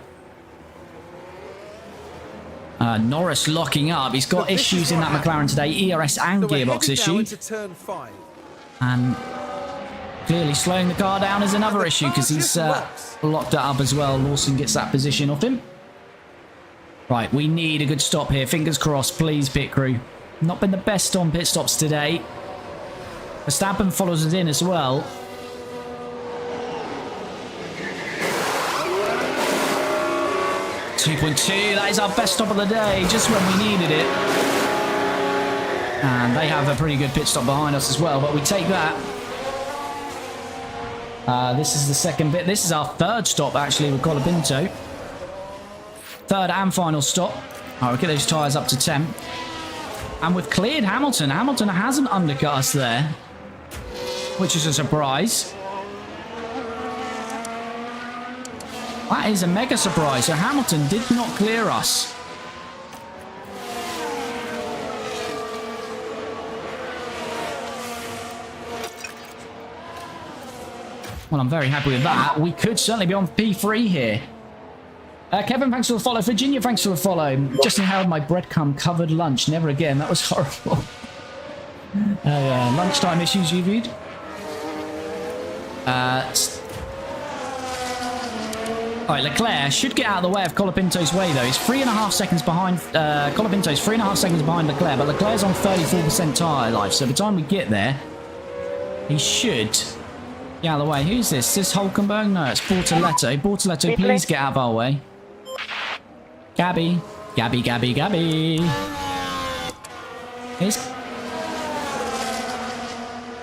Norris locking up. He's got issues in that McLaren today. ERS and gearbox issue. And clearly slowing the car down is another issue, because he's locked it up as well. Lawson gets that position off him. Right, we need a good stop here. Fingers crossed, please, pit crew. Not been the best on pit stops today. Verstappen follows us in as well. .2, that is our best stop of the day, just when we needed it. And they have a pretty good pit stop behind us as well, but we take that. This is the second bit. This is our third stop, actually, with Colapinto. Third and final stop. All right, we'll get those tyres up to 10. And we've cleared Hamilton. Hamilton hasn't undercut us there, which is a surprise. That is a mega surprise. So Hamilton did not clear us. Well, I'm very happy with that. We could certainly be on P3 here. Kevin, thanks for the follow. Virginia, thanks for the follow. Just inhaled my breadcrumb covered lunch. Never again. That was horrible. Lunchtime issues you viewed? Alright, Leclerc should get out of the way of Colapinto's way, though. He's 3.5 seconds behind. Colapinto's 3.5 seconds behind Leclerc, but Leclerc's on 34% tyre life. So by the time we get there, he should get out of the way. Who's this? Is this Hulkenberg? No, it's Bortoletto. Bortoletto, please get out of our way. Gabby. Gabby.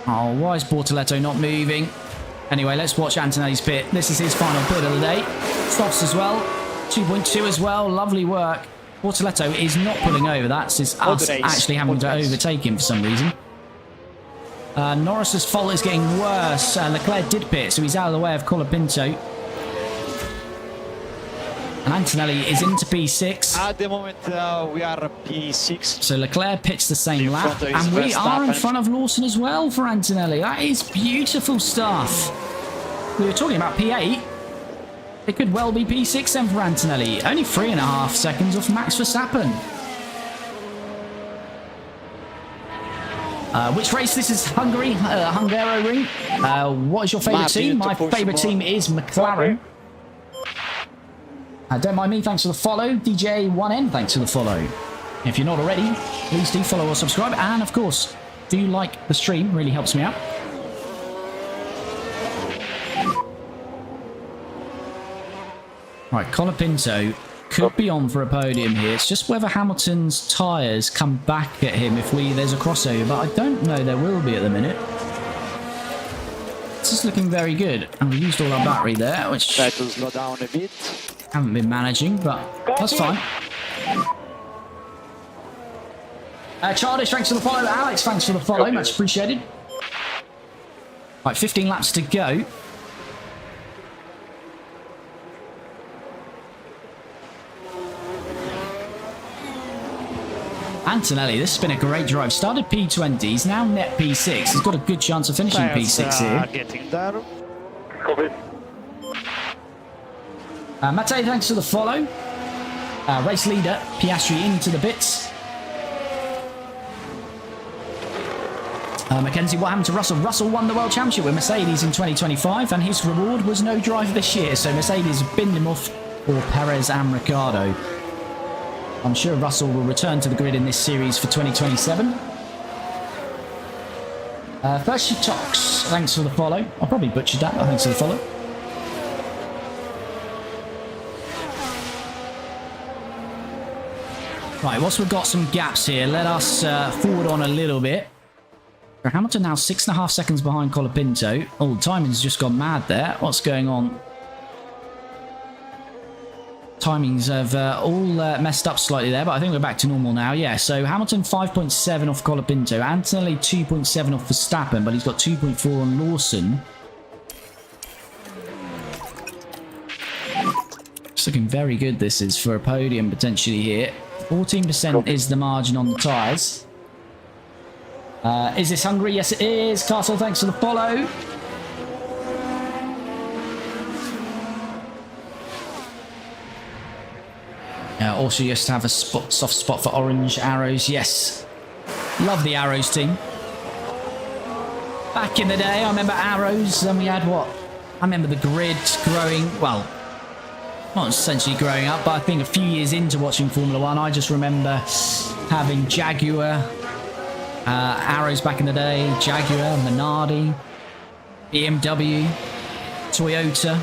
Oh, why is Bortoletto not moving? Anyway, let's watch Antonelli's pit. This is his final pit of the day. Stops as well. 2.2 as well. Lovely work. Bortoletto is not pulling over. That's us actually having to overtake him for some reason. Norris's fault is getting worse. Leclerc did pit, so he's out of the way of Colapinto. And Antonelli is into P6. At the moment, we are P6. So Leclerc pits the same lap. And we are in front of Lawson as well for Antonelli. That is beautiful stuff. We were talking about P8. It could well be P6 then for Antonelli. Only 3.5 seconds off Max Verstappen. Which race? This is Hungary, Hungaroring. What is your favourite team? My favourite team is McLaren. Don't mind me, thanks for the follow. DJ1N, thanks for the follow. If you're not already, please do follow or subscribe. And of course, do like the stream, really helps me out. Right, Colapinto could be on for a podium here. It's just whether Hamilton's tyres come back at him if there's a crossover, but I don't know there will be at the minute. This is looking very good. And we used all our battery there, which Try to slow down a bit. Haven't been managing, but that's fine. Childish, thanks for the follow. Alex, thanks for the follow. Much appreciated. Right, 15 laps to go. Antonelli, this has been a great drive. Started P20, he's now net P6. He's got a good chance of finishing P6 here. Getting there. Mattei, thanks for the follow. Race leader, Piastri into the bits. Mackenzie, what happened to Russell? Russell won the World Championship with Mercedes in 2025, and his reward was no drive this year. So Mercedes binned him off for Perez and Ricciardo. I'm sure Russell will return to the grid in this series for 2027. First, Tox, thanks for the follow. I probably butchered that, but thanks for the follow. Right, whilst we've got some gaps here, let us forward on a little bit. Hamilton now 6.5 seconds behind Colapinto. Oh, timing's just gone mad there. What's going on? Timings have all messed up slightly there, but I think we're back to normal now. Yeah, so Hamilton 5.7 off Colapinto. Antonelli 2.7 off Verstappen, but he's got 2.4 on Lawson. It's looking very good, this is, for a podium potentially here. 14% is the margin on the tyres. Is this Hungary? Yes, it is. Castle, thanks for the follow. Also, just have a soft spot for orange arrows. Yes. Love the arrows team. Back in the day, I remember arrows, and we had what? I remember the grid growing, well, not essentially growing up, but I think a few years into watching Formula 1, I just remember having Jaguar arrows back in the day, Jaguar, Minardi, BMW, Toyota.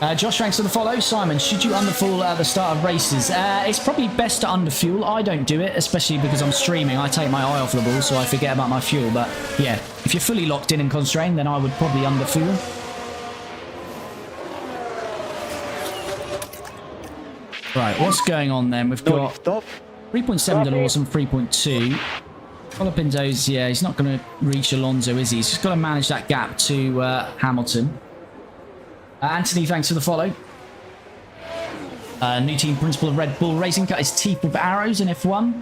Josh, thanks for the follow. Simon, should you underfuel at the start of races? It's probably best to underfuel. I don't do it, especially because I'm streaming. I take my eye off the ball, so I forget about my fuel. But yeah, if you're fully locked in and constrained, then I would probably underfuel. Right, what's going on then? We've got 3.7 to Lawson, 3.2. Colapinto's, yeah, he's not going to reach Alonso, is he? He's just got to manage that gap to Hamilton. Anthony, thanks for the follow. New team principal of Red Bull Racing cut his teeth with arrows in F1.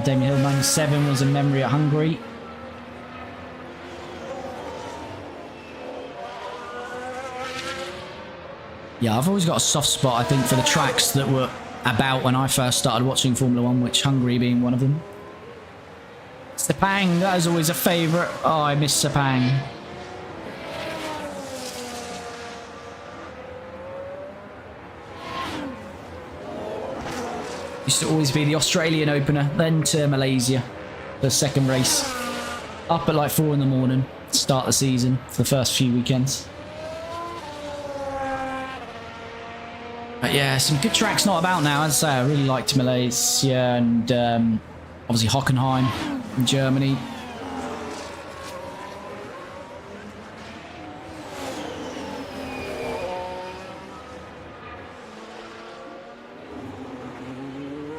Damien Hill 97 was a memory at Hungary. Yeah, I've always got a soft spot, I think, for the tracks that were about when I first started watching Formula 1, which Hungary being one of them. Sepang, that is always a favourite. Oh, I miss Sepang. Used to always be the Australian opener, then to Malaysia, the second race. Up at like 4 in the morning, start the season for the first few weekends. But yeah, some good tracks not about now. As I say, I really liked Malaysia and obviously Hockenheim in Germany.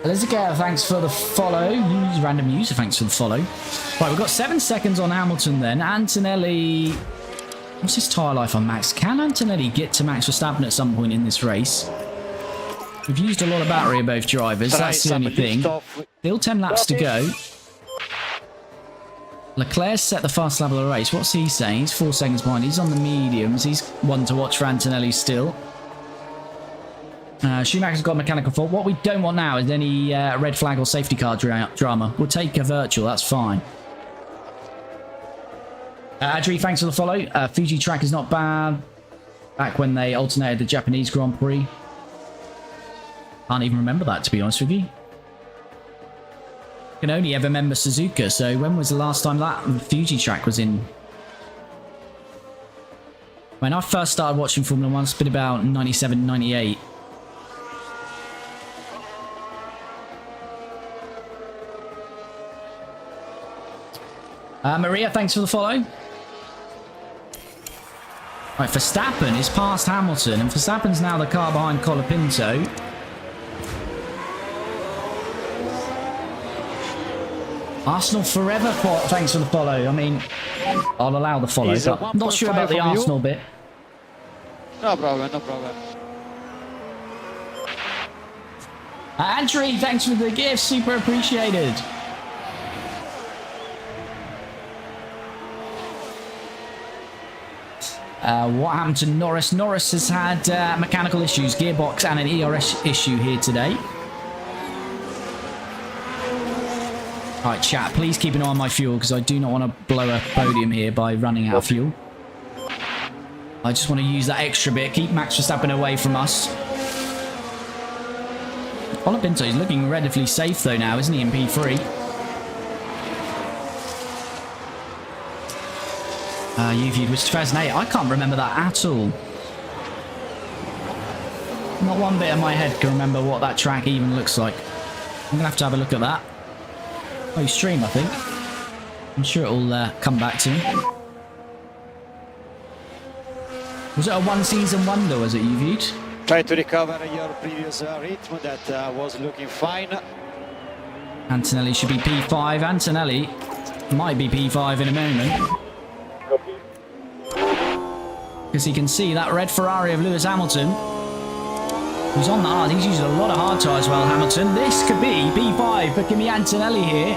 Elizabeth, thanks for the follow. Random user, thanks for the follow. Right, we've got 7 seconds on Hamilton then. Antonelli. What's his tyre life on Max? Can Antonelli get to Max Verstappen at some point in this race? We've used a lot of battery in both drivers. That's the only thing. Still 10 laps to go. Leclerc set the fast lap of the race. What's he saying? He's 4 seconds behind. He's on the mediums. He's one to watch for Antonelli still. Schumacher's got a mechanical fault. What we don't want now is any red flag or safety car drama. We'll take a virtual, that's fine. Adri, thanks for the follow. Fuji track is not bad. Back when they alternated the Japanese Grand Prix. Can't even remember that, to be honest with you. Can only ever remember Suzuka, so when was the last time that Fuji track was in? When I first started watching Formula 1, it's been about 97, 98. Maria, thanks for the follow. Right, Verstappen is past Hamilton, and Verstappen's now the car behind Colapinto. Arsenal forever, thanks for the follow. I mean, I'll allow the follow, but I'm not sure about the Arsenal bit. No problem, no problem. Andrew, thanks for the gift, super appreciated. What happened to Norris? Norris has had mechanical issues, gearbox and an ERS issue here today. Alright, chat, please keep an eye on my fuel because I do not want to blow a podium here by running out of fuel. I just want to use that extra bit, keep Max Verstappen away from us. Colapinto is looking relatively safe though now, isn't he, in P3? You was 2008. I can't remember that at all. Not one bit of my head can remember what that track even looks like. I'm going to have a look at that. Oh, stream, I think. I'm sure it'll come back to me. Was it a one-season wonder, was it, you viewed? Try to recover your previous rhythm that was looking fine. Antonelli should be P5. Antonelli might be P5 in a moment. Because he can see that red Ferrari of Lewis Hamilton. Who's on the hard. He's using a lot of hard tyres, well, Hamilton. This could be P5 for Kimi Antonelli here.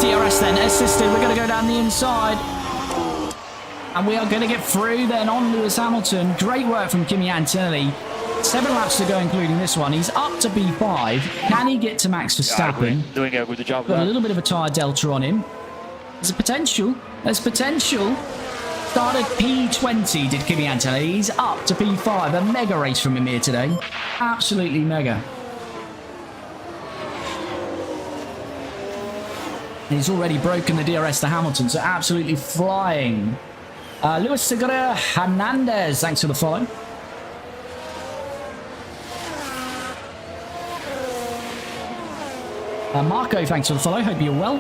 DRS then, assisted. We're going to go down the inside. And we are going to get through then on Lewis Hamilton. Great work from Kimi Antonelli. 7 laps to go, including this one. He's up to P5. Can he get to Max Verstappen? Yeah, doing a good job. Got a little bit of a tyre delta on him. There's a potential. There's potential. Started P20, did Kimi Antonelli. He's up to P5. A mega race from him here today. Absolutely mega. He's already broken the DRS to Hamilton, so absolutely flying. Luis Segura Hernandez, thanks for the follow. Marco, thanks for the follow. Hope you're well.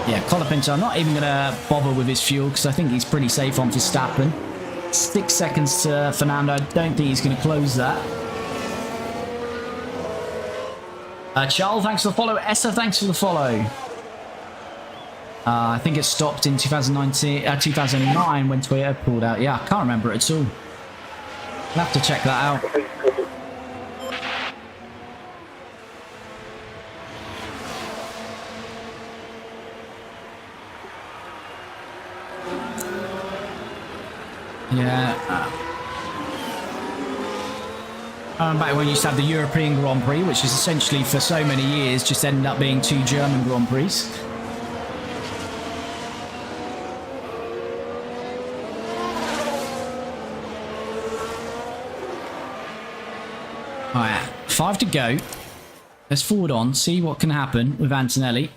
Yeah, Colapinto, I'm not even going to bother with his fuel because I think he's pretty safe on Verstappen. 6 seconds to Fernando. I don't think he's going to close that. Charles, thanks for the follow. Essa, thanks for the follow. I think it stopped in 2009 when Toyota pulled out. Yeah, I can't remember it at all. I'll have to check that out. Yeah. Back when you used to have the European Grand Prix, which is essentially for so many years just ended up being 2 German Grand Prix. Alright, 5 to go. Let's forward on, see what can happen with Antonelli.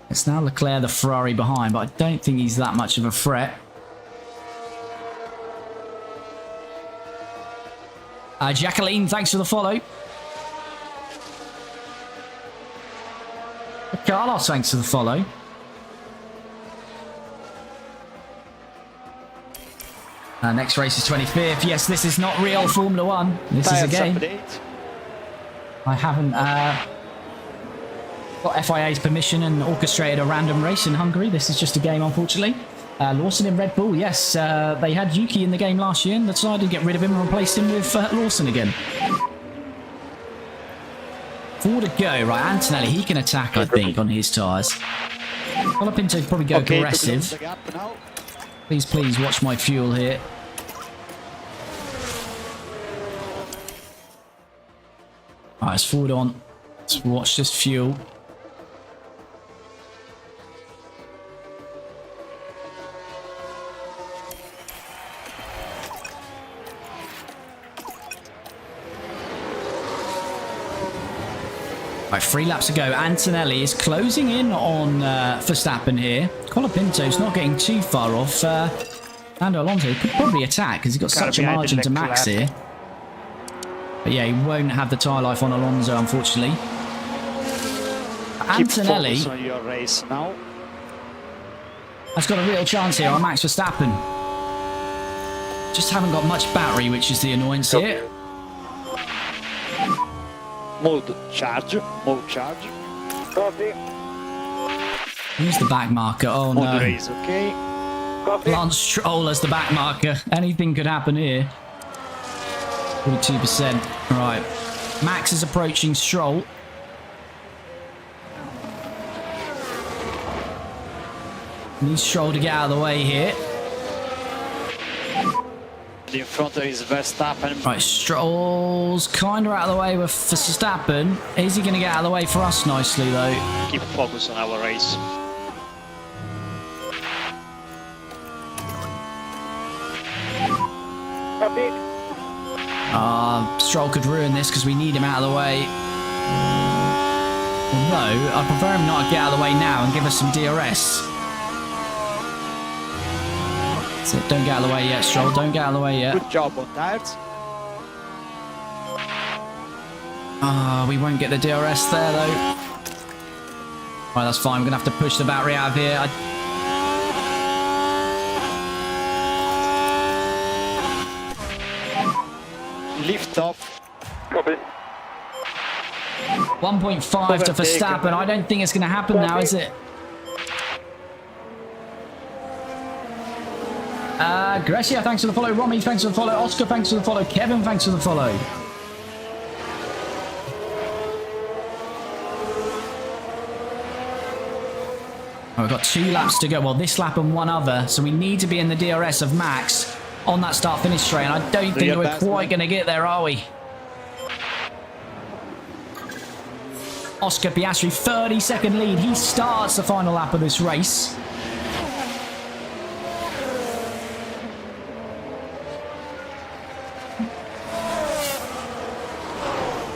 It's now Leclerc, the Ferrari behind, but I don't think he's that much of a threat. Jacqueline, thanks for the follow. Carlos, thanks for the follow. Next race is 25th. Yes, this is not real Formula 1. This is a game. I haven't got FIA's permission and orchestrated a random race in Hungary. This is just a game, unfortunately. Lawson in Red Bull, yes. They had Yuki in the game last year and decided to get rid of him and replace him with Lawson again. 4 to go. Right, Antonelli, he can attack, I think, on his tyres. Colapinto probably go aggressive. Please, please, watch my fuel here. Alright, let's forward on. Let's watch this fuel. Right, 3 laps to go. Antonelli is closing in on Verstappen here. Colapinto's not getting too far off. Fernando Alonso could probably attack because he's got such a margin to Max here. But yeah, he won't have the tyre life on Alonso, unfortunately. Antonelli on your race now. has got a real chance here on Max Verstappen. Just haven't got much battery, which is the annoyance here. Mode charge. Copy. Use the back marker. Oh Mode no. race, okay. Copy. Lance Stroll as the back marker. Anything could happen here. 42%. Right. Max is approaching Stroll. Needs Stroll to get out of the way here. In front of his Verstappen. Right, Stroll's kind of out of the way with Verstappen. Is he going to get out of the way for us nicely, though? Keep focus on our race. Copy. Stroll could ruin this because we need him out of the way. Although, I'd prefer him not to get out of the way now and give us some DRS. That's it, don't get out of the way yet, Stroll. Don't get out of the way yet. Good job on tires. We won't get the DRS there, though. Right, that's fine. We're going to have to push the battery out of here. Lift off. Copy. 1.5 to Verstappen. I don't think it's going to happen now, is it? Grecia, thanks for the follow. Romy, thanks for the follow. Oscar, thanks for the follow. Kevin, thanks for the follow. Oh, we've got 2 laps to go. Well, this lap and one other. So we need to be in the DRS of Max on that start-finish straight. And I don't think we're quite going to get there, are we? Oscar Piastri, 30-second lead. He starts the final lap of this race.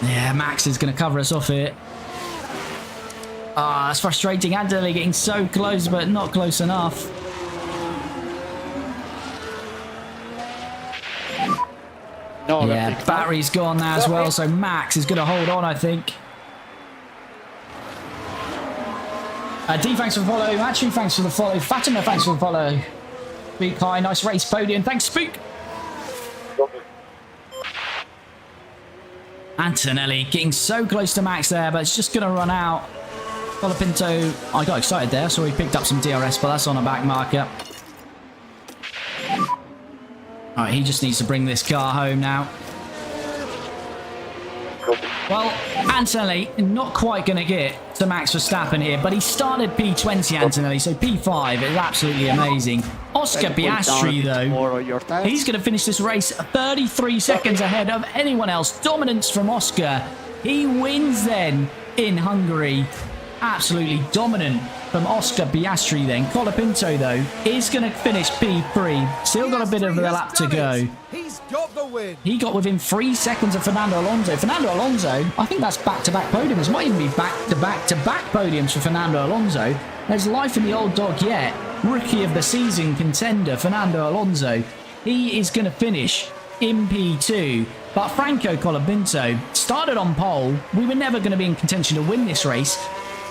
Yeah, Max is going to cover us off here. Ah, that's frustrating. Antonelli getting so close, but not close enough. No, Yeah, battery's gone now as well, so Max is going to hold on, I think. D, thanks for the follow. Matthew, thanks for the follow. Fatima, thanks for the follow. Big High, nice race, podium. Thanks, Spook. Antonelli getting so close to Max there, but it's just going to run out. Colapinto, I got excited there, so he picked up some DRS, but that's on a back marker. All right, he just needs to bring this car home now. Well, Antonelli not quite going to get to Max Verstappen here, but he started P20, Antonelli, so P5 is absolutely amazing. Oscar Piastri, though, he's going to finish this race 33 seconds ahead of anyone else. Dominance from Oscar. He wins then in Hungary. Absolutely dominant from Oscar Piastri then. Colapinto, though, is going to finish P3. Still got a bit of a lap to go. He's got the win. He got within 3 seconds of Fernando Alonso. Fernando Alonso, I think that's back-to-back podiums. Might even be back-to-back podiums for Fernando Alonso. There's life in the old dog yet. Rookie of the season contender, Fernando Alonso. He is going to finish in P2. But Franco Colapinto started on pole. We were never going to be in contention to win this race.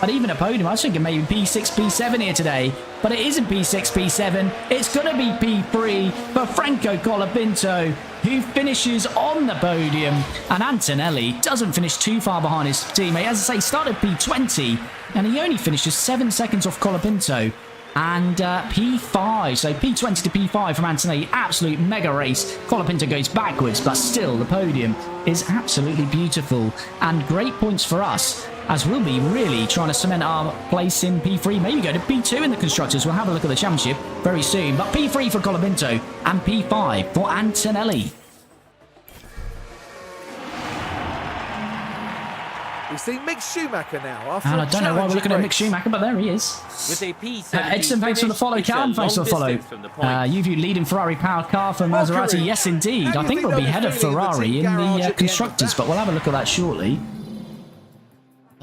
But even a podium, I was thinking maybe P6, P7 here today. But it isn't P6, P7. It's going to be P3 for Franco Colapinto, who finishes on the podium. And Antonelli doesn't finish too far behind his teammate. As I say, started P20, and he only finishes 7 seconds off Colapinto. And P5, so P20 to P5 from Antonelli. Absolute mega race. Colapinto goes backwards, but still the podium is absolutely beautiful. And great points for us, as we'll be really trying to cement our place in P3, maybe go to P2 in the Constructors. We'll have a look at the championship very soon. But P3 for Colapinto and P5 for Antonelli. We see Mick Schumacher now. And I don't know why we're looking at Mick Schumacher, but there he is. With a P17 Edson, thanks for the follow. Callum, thanks for the follow. You leading Ferrari powered car for Maserati. Yes, indeed. I think we'll be ahead of Ferrari in the Constructors, but we'll have a look at that shortly.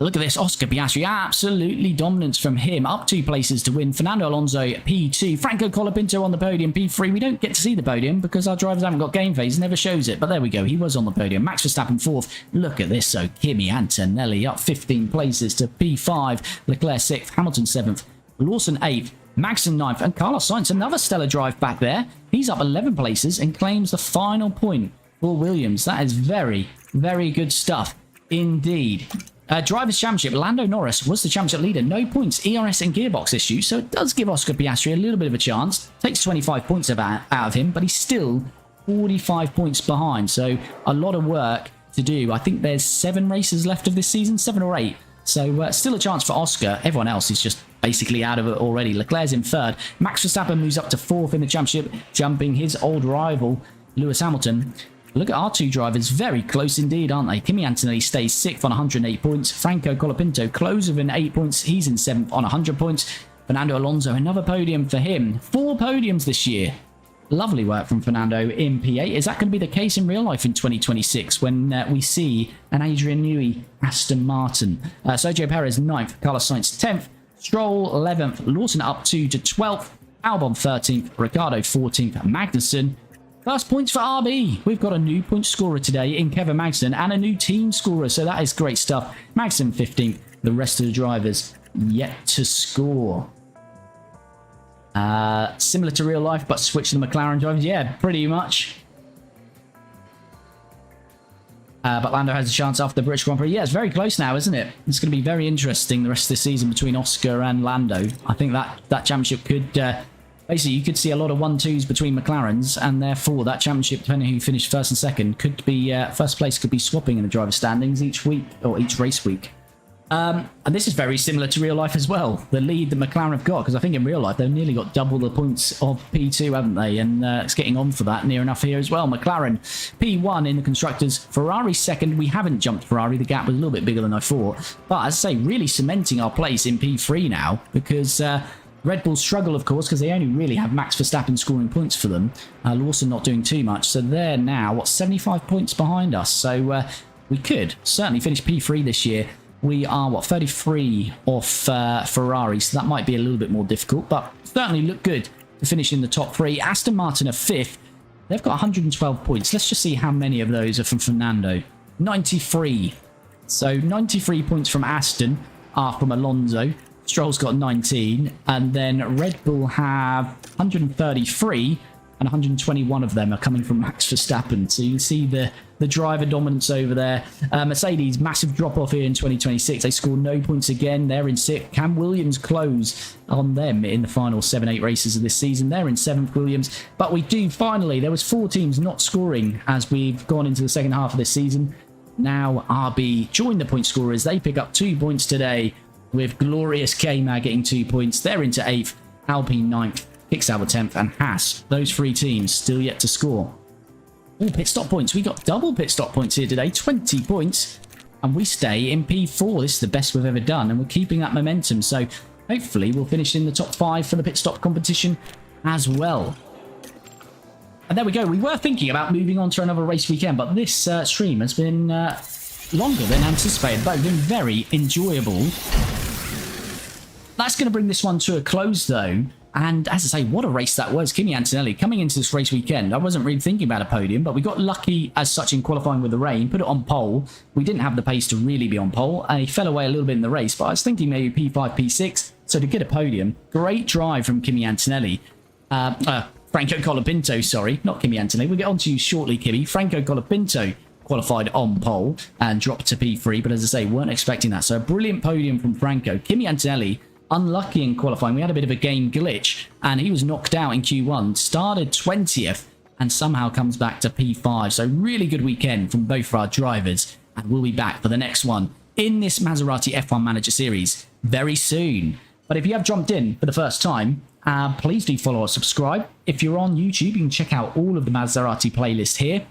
Look at this, Oscar Piastri, absolutely dominance from him. Up 2 places to win. Fernando Alonso, P2. Franco Colapinto on the podium, P3. We don't get to see the podium because our drivers haven't got game phase. Never shows it, but there we go. He was on the podium. Max Verstappen 4th. Look at this, so Kimi Antonelli up 15 places to P5. Leclerc 6th. Hamilton 7th. Lawson 8th. Magnussen 9th. And Carlos Sainz, another stellar drive back there. He's up 11 places and claims the final point for Williams. That is very, very good stuff indeed. Drivers' Championship, Lando Norris was the championship leader. No points, ERS and gearbox issues, so it does give Oscar Piastri a little bit of a chance. Takes 25 points out of him, but he's still 45 points behind, so a lot of work to do. I think there's 7 races left of this season, 7 or 8. So still a chance for Oscar. Everyone else is just basically out of it already. Leclerc's in 3rd. Max Verstappen moves up to 4th in the championship, jumping his old rival, Lewis Hamilton. Look at our 2 drivers, very close indeed, aren't they? Kimi Antonelli stays 6th on 108 points. Franco Colapinto close within 8 points. He's in 7th on 100 points. Fernando Alonso, another podium for him. 4 podiums this year. Lovely work from Fernando in P8. Is that going to be the case in real life in 2026 when we see an Adrian Newey Aston Martin? Sergio Perez 9th, Carlos Sainz 10th, Stroll 11th, Lawson up 2 to 12th, Albon 13th, Ricciardo 14th, Magnussen. First points for RB. We've got a new point scorer today in Kevin Magnussen and a new team scorer, so that is great stuff. Magnussen 15th. The rest of the drivers yet to score. Similar to real life, but switch to the McLaren drivers. Yeah, pretty much. But Lando has a chance after the British Grand Prix. Yeah, it's very close now, isn't it? It's going to be very interesting the rest of the season between Oscar and Lando. I think that championship could... basically, you could see a lot of 1-2s between McLarens, and therefore that championship, depending who finished 1st and 2nd, could be first place could be swapping in the driver standings each week or each race week. And this is very similar to real life as well. The lead that McLaren have got, because I think in real life they've nearly got double the points of P2, haven't they? And it's getting on for that near enough here as well. McLaren P1 in the Constructors, Ferrari 2nd. We haven't jumped Ferrari. The gap was a little bit bigger than I thought. But as I say, really cementing our place in P3 now, because Red Bull struggle, of course, because they only really have Max Verstappen scoring points for them. Lawson not doing too much. So they're now, 75 points behind us. So we could certainly finish P3 this year. We are, what, 33 off Ferrari, so that might be a little bit more difficult, but certainly look good to finish in the top 3. Aston Martin are 5th. They've got 112 points. Let's just see how many of those are from Fernando. 93. So 93 points from Aston are from Alonso. Stroll's got 19. And then Red Bull have 133. And 121 of them are coming from Max Verstappen. So you can see the driver dominance over there. Mercedes, massive drop-off here in 2026. They score no points again. They're in 6th. Can Williams close on them in the final 7-8 races of this season? They're in 7th, Williams. But we do finally, there was 4 teams not scoring as we've gone into the second half of this season. Now RB join the point scorers. They pick up 2 points today with glorious K-Mag getting 2 points. They're into 8th, Alpine 9th. Kicksauber 10th, and Haas. Those 3 teams still yet to score. Oh, pit stop points. We got double pit stop points here today. 20 points. And we stay in P4. This is the best we've ever done. And we're keeping that momentum. So hopefully we'll finish in the top 5 for the pit stop competition as well. And there we go. We were thinking about moving on to another race weekend. But this stream has been longer than anticipated. But it's been very enjoyable. That's going to bring this one to a close though. And as I say, what a race that was. Kimi Antonelli coming into this race weekend. I wasn't really thinking about a podium, but we got lucky as such in qualifying with the rain. Put it on pole. We didn't have the pace to really be on pole. And he fell away a little bit in the race, but I was thinking maybe P5, P6. So to get a podium, great drive from Kimi Antonelli. Franco Colapinto, sorry, not Kimi Antonelli. We'll get on to you shortly, Kimi. Franco Colapinto qualified on pole and dropped to P3. But as I say, weren't expecting that. So a brilliant podium from Franco. Kimi Antonelli, unlucky in qualifying. We had a bit of a game glitch and he was knocked out in Q1, started 20th and somehow comes back to P5. So really good weekend from both of our drivers, and we'll be back for the next one in this Maserati F1 Manager Series very soon. But if you have jumped in for the first time, please do follow or subscribe. If you're on YouTube, you can check out all of the Maserati playlist here.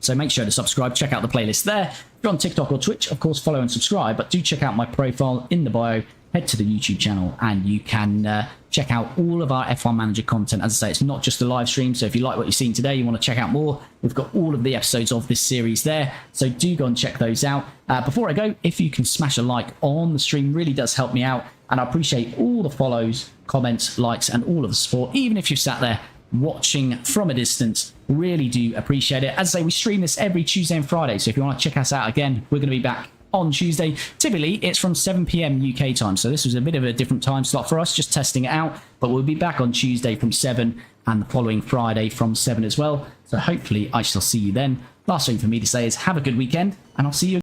So make sure to subscribe, check out the playlist there. If you're on TikTok or Twitch, of course, follow and subscribe, but do check out my profile in the bio. Head to the YouTube channel and you can check out all of our F1 Manager content. As I say, it's not just the live stream, so if you like what you've seen today, you want to check out more, we've got all of the episodes of this series there, so do go and check those out. Before I go, if you can smash a like on the stream, really does help me out, and I appreciate all the follows, comments, likes, and all of the support, even if you've sat there watching from a distance. Really do appreciate it. As I say, we stream this every Tuesday and Friday, so if you want to check us out again, we're going to be back on Tuesday. Typically it's from 7 PM UK time, so this was a bit of a different time slot for us, just testing it out, but we'll be back on Tuesday from 7 and the following Friday from 7 as well, so hopefully I shall see you then. Last thing for me to say is have a good weekend, and I'll see you